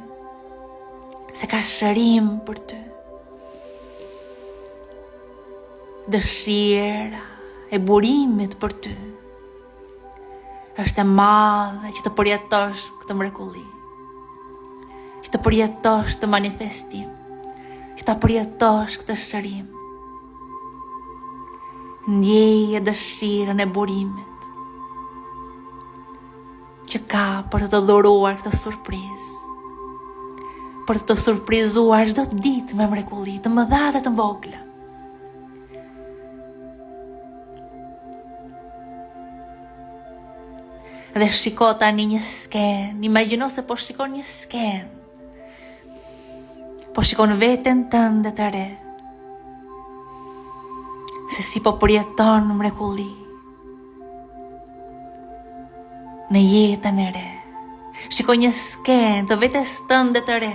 Se ka shërim për ty. Dëshira e burimit për ty është e madhe që të përjetosh këtë mrekulli, që të përjetosh këtë manifestim, që të përjetosh këtë shërim. Ndjeje dëshirën e burimit që ka për të dhuruar këtë surprizë, për të surprizuar çdo ditë me mrekulli të mëdha dhe të vogla. Dhe shiko tani një sken, imagjino se po shikon një sken. Po shikon veten tënde të re. Se si po përjeton mrekulli në jetën e re. Shiko një sken të vetes tënde të re.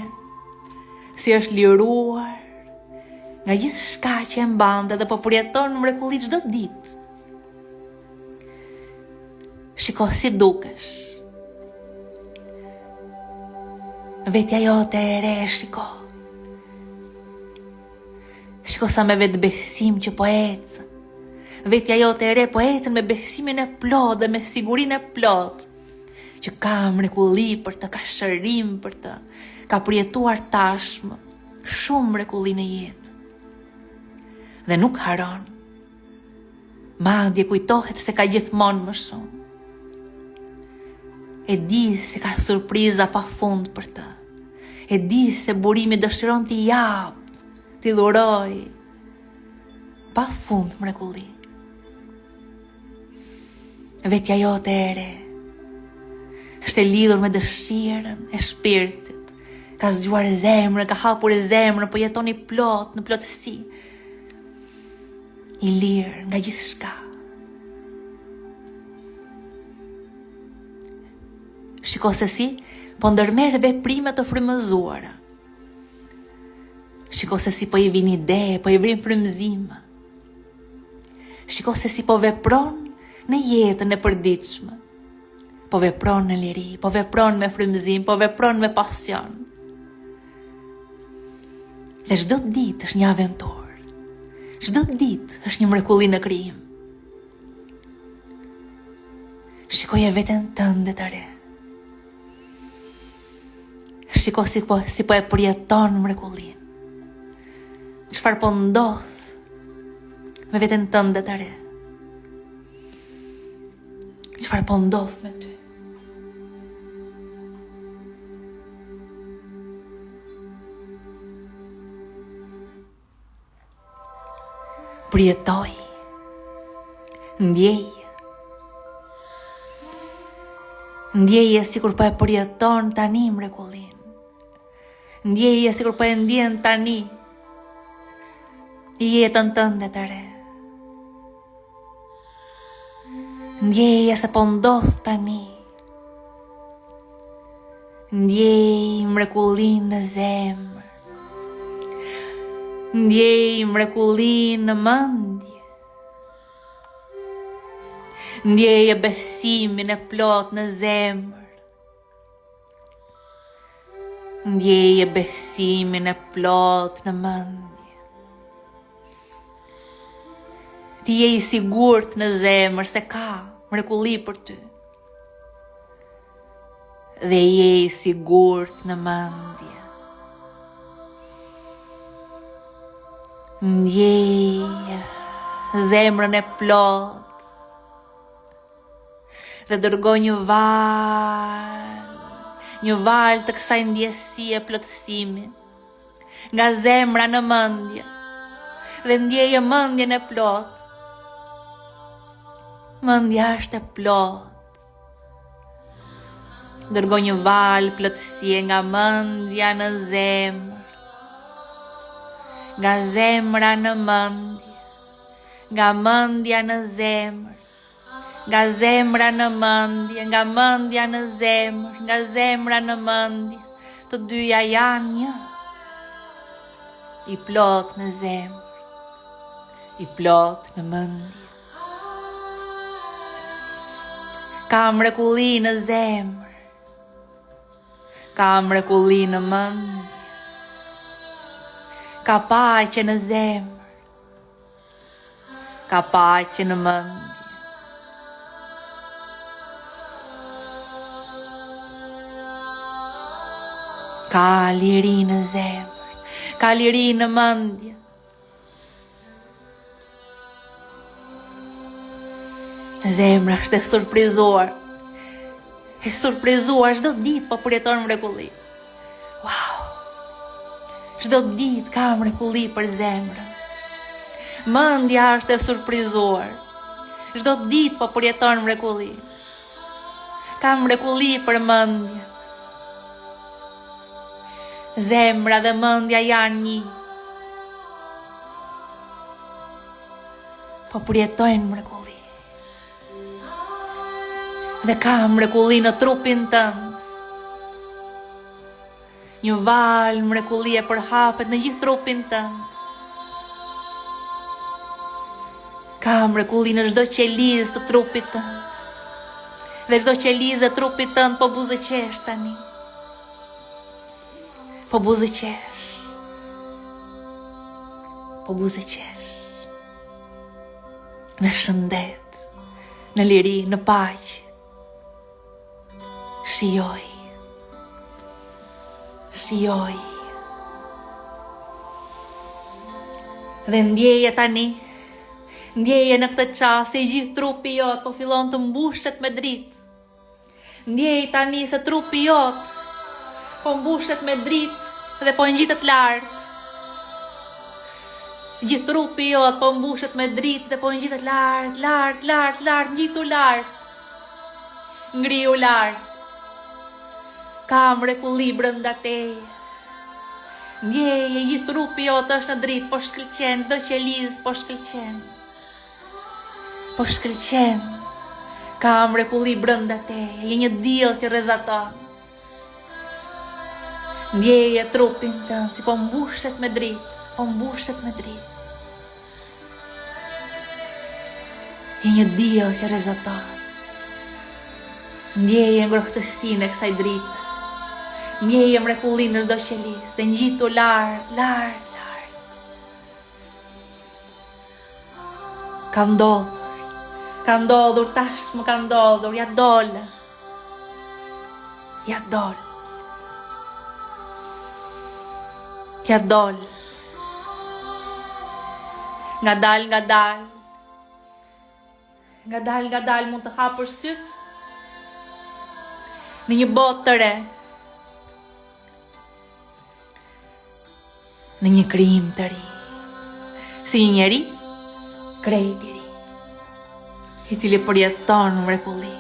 Si është liruar nga gjithçka që e mban dhe po përjeton mrekulli çdo ditë. Shiko si dukesh. Vetja jote e re, shiko. Shiko sa me vetë besim që po ecën. Vetja jote e re po ecën me besimin e plot dhe me sigurinë e plot. Që ka mrekulli për të, ka shërim për të, ka përjetuar tashmë shumë mrekulli në jetë. Dhe nuk haron. Madje kujtohet se ka gjithmonë më shumë. E di se ka surpriza pa fund për të. E di se burimi dëshiron t'i jap, t'i dhuroj pa fund mrekulli. Vetja jote e re është e lidhur me dëshirën e shpirtit. Ka zgjuar zemrën, ka hapur zemrën, po jeton i plot, në plotësi. I lirë nga gjithçka. Shiko se si po ndërmerr veprime të frymëzuara. Shiko se si po i vin ide, po i vin frymëzime. Shiko se si po vepron në jetën e përditshme. Po vepron në liri, po vepron me frymëzim, po vepron me pasion. Dhe çdo ditë është një aventurë. Çdo ditë është një mrekulli në krijim. Shikoje veten tënde të re. Shiko si po e përjeton mrekullin. Çfarë po ndodh me veten tënde të re? Çfarë po ndodh me ty? Përjetoj, ndjej, Ndjeje si kur pa e përjeton tani mrekullin. Ndjeje si kur pa e ndjen tani jetën tënde të re. Ndjeje se po ndodh tani. Ndjej mrekullin në zemër. Ndjej mrekullin në mendje. Ndjeje besimin e plot në zemër. Ndjeje besimin e plot në mendje. Ti je i sigurt në zemër se ka mrekulli për ty. Dhe je i sigurt në mendje. Ndjeje zemrën e plot dhe dërgoj një val të kësaj ndjesie plotësimi nga zemra në mendje dhe ndjeje mendjen e plot. Mendja është e plot. Dërgoj një val plotësie nga mendja në zemër, nga zemra në mendje, nga mendja në zemër, nga zemra në mendje, nga mendja në zemër, nga zemra në mendje. Të dyja janë një. I plot në zemër, i plot në mendje. Ka mrekulli në zemër, ka mrekulli në mendje, ka paqe në zemër, ka paqe në mendje. Ka liri në zemër, ka liri në mendje. Zemra është e surprizuar. E surprizuar çdo ditë po përjeton mrekulli. Wow! Çdo ditë ka mrekulli për zemrën. Mendja është e surprizuar. Çdo ditë po përjeton mrekulli. Ka mrekulli për mendjen. Zemra dhe mendja janë një. Po përjetojnë mrekulli. Dhe ka mrekulli në trupin tënd. Një val mrekulli e përhapet në gjithë trupin tënd. Ka mrekulli në çdo qelizë të trupit tënd. Dhe çdo qelizë e trupit tënd po buzëqesh tani. Po buzëqesh. Po buzëqesh. Në shëndet, në liri, në paqe. Shijoj. Shijoj. Dhe ndjeje tani, ndjeje në këtë qasë se gjithë trupi jot po fillon të mbushet me dritë. Ndjeje tani se trupi jot po mbushet me dritë dhe po ngjitet lart. Gjithë trupi jot po mbushet me dritë dhe po ngjitet lart, lart, lart, lart, ngjitu lart. Ngriu lart. Ka mrekulli brenda teje. Ndjeje gjithë trupi jot është në dritë, po shkëlqen, çdo qelizë po shkëlqen. Po shkëlqen. Ka mrekulli brenda teje, je një diell që rrezaton. Ndjeje trupin tënd si po mbushet me dritë, po mbushet me dritë. Je një diell që rrezaton. Ndjeje ngrohtësinë e kësaj drite. Ndjeje mrekullinë në çdo qelizë, dhe ngjitu lart, lart, lart. Ka ndodhur tashmë ka ndodhur, ja dol. Ja dol. Ja dol. Ngadal. Ngadal mund të hapësh syt në një botë të re. Në një krijim të ri. Si një njeri, krejt i ri. I cili përjeton mrekulli.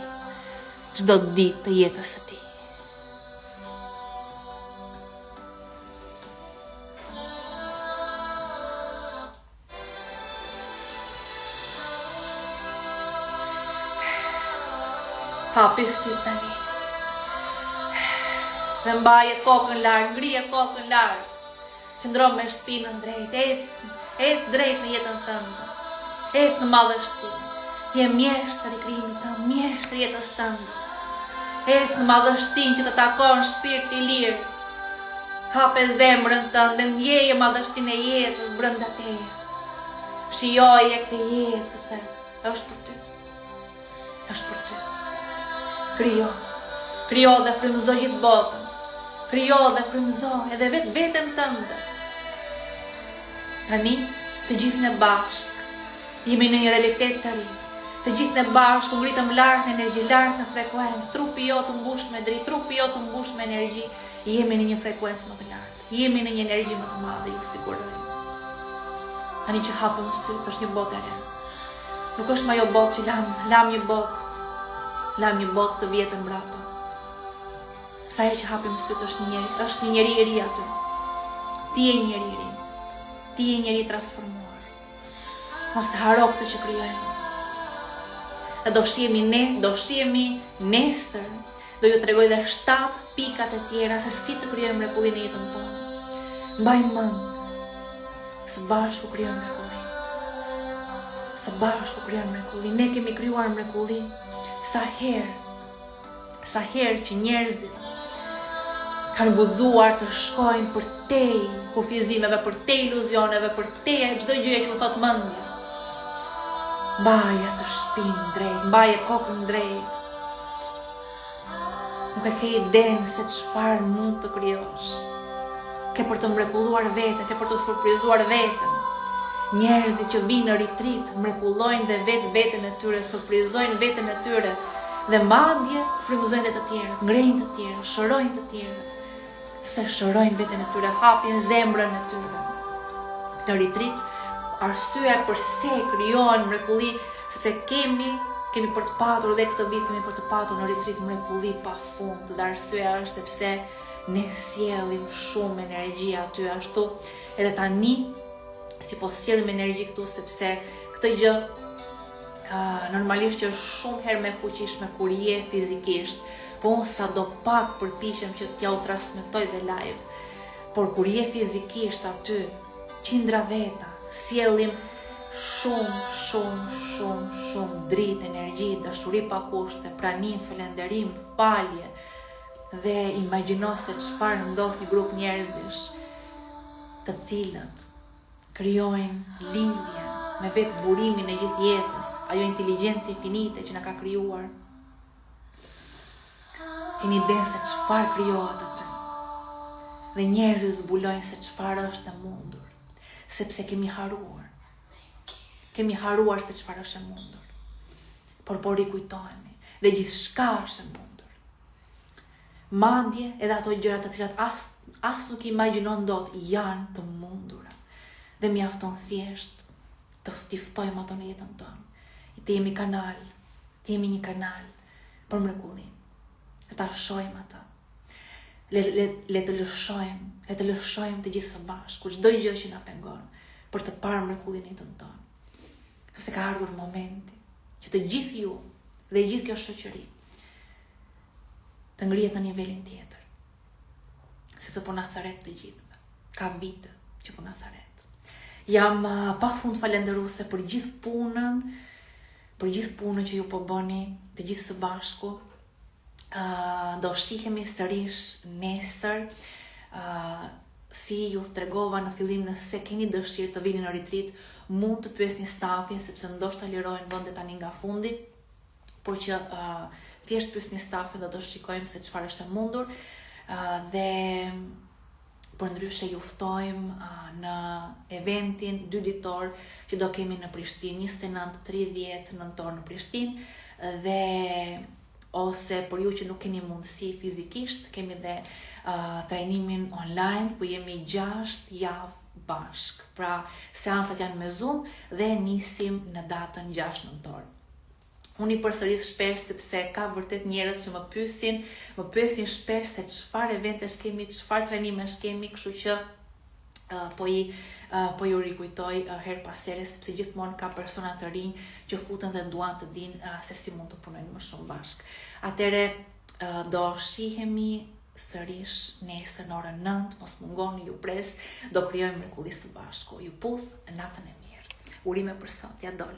çdo ditë të jetës së tij. Hapi sytë tani. Dhe mbaje kokën larg, ngrije kokën larg. Qëndro me shpinën drejt, ec drejt në jetën tënde. Ec në madhështi. Je mjeshtër i krijimit tënd, mjeshtër i jetës tënde. Ec në madhështinë që të takon shpirti i lirë. Hape zemrën tënde, ndjeje madhështinë e jetës brenda teje. Shijoje këtë jetë sepse është për ty. Është për ty. Krijo dhe frymëzo gjithë botën. Krijo dhe frymëzo edhe veten tënde. Tani, të gjithë në bashkë, jemi në një realitet të ri. Të gjithë në bashkë, ngritëm lart në energji, lart në frekuencë. Trupi jo të mbush me dritë, trupi jo të mbush me energji. Jemi në një frekuencë më të lartë. Jemi në një energji më të madhe, ju siguroj. Tani që hapëm syt, është një botë e re. Nuk është më ajo botë që lam një botë. Lam një botë të vjetën mbrapa. Sa herë që hapim syt është një njeri i ri aty. Ti je njeri i ri. Ti je njeri transformuar. Mos haro këtë që krijojmë. Dhe do shihemi nesër. Do ju tregoj dhe 7 pikat e tjera se si të krijojmë mrekullinë në jetën tonë. Mbaj mend. Së bashku krijojmë mrekulli. Së bashku krijojmë mrekulli. Ne kemi krijuar mrekulli. Sa herë që njerëzit kanë guxuar të shkojnë për tej kufizimeve, për tej iluzioneve, për tej çdo gjë që u thot mendja. Mbaje të shpinë drejt, mbaje kokën drejt. Nuk e ke idenë se çfarë mund të krijosh. Ke për të mrekulluar veten, ke për të surprizuar veten. Njerëzit që vinë në retreat mrekullojnë dhe veten e tyre, surprizojnë veten e tyre dhe madje frymëzojnë dhe të tjerët, ngrejnë të tjerët, shërojnë të tjerët, sepse shërojnë veten e tyre, hapin zemrën e tyre. Në retreat, arsyeja pse krijohen mrekulli, sepse kemi për të patur dhe këtë vit kemi për të patur në retreat mrekulli pafund, dhe arsyeja është sepse ne sjellim shumë energji aty ashtu, edhe tani si po sjellim energji këtu sepse këtë gjë normalisht që është shumë herë më fuqishme kur je fizikisht, po unë sado pak përpiqem që t'ja u transmetoj dhe live. Por kur je fizikisht aty, qindra veta, sjellim shumë dritë, energji, dashuri pa kushte, pranim, falënderim, falje dhe imagjino se çfarë ndodh një grup njerëzish të cilët krijojnë lidhje me vetë burimin e gjithë jetës, ajo inteligjencë infinite që na ka krijuar. Keni idenë se çfarë krijohet aty. Dhe njerëzit zbulojnë se çfarë është e mundur, sepse kemi haruar. Kemi haruar se çfarë është e mundur. Por rikujtohemi dhe gjithçka është e mundur. Madje edhe ato gjëra të cilat as nuk imagjinon dot janë të mundura. Dhe mjafton thjesht të ftojmë ato në jetën tonë. Të jemi kanal, të jemi një kanal për mrekullinë. Le ta shohim ata. Le të lëshojmë të gjithë së bashku çdo gjë që na pengon për të parë mrekullinë në jetën tonë. Sepse ka ardhur momenti që të gjithë ju dhe gjithë kjo shoqëri të ngrihet në nivelin tjetër. Sepse po na thret të gjithëve. Ka vite që po na thret. Jam pafund falënderuese për gjithë punën që ju po bëni të gjithë së bashku. Do shihemi sërish nesër. Si ju tregova në fillim, nëse keni dëshirë të vini në retreat, mund të pyesni stafin, sepse ndoshta lirohen vendet tani nga fundi, por që thjesht pyesni stafin dhe do shikojmë se çfarë është e mundur. Dhe për ndryshe ju ftojmë në eventin 2 ditor që do kemi në Prishtinë, 29-30 nëntor në Prishtinë, dhe ose për ju që nuk keni mundësi fizikisht, kemi dhe trajnimin online, ku jemi 6 javë bashk. Pra, seansat janë me Zoom dhe nisim në datën 6 nëntor. Unë i përsëris shpesh sepse ka vërtet njerëz që më pyesin shpesh se çfarë eventesh kemi, çfarë trajnimesh kemi, kështu që po ju rikujtoj her pas here sepse gjithmonë ka persona të rinj që futen dhe duan të dinë se si mund të punojnë më shumë bashkë. Atëre do shihemi sërish nesër në orën 9, mos mungoni, ju pres, do krijojmë mrekulli së bashku. Ju puth natën e mirë. Urime për sot, ja dol.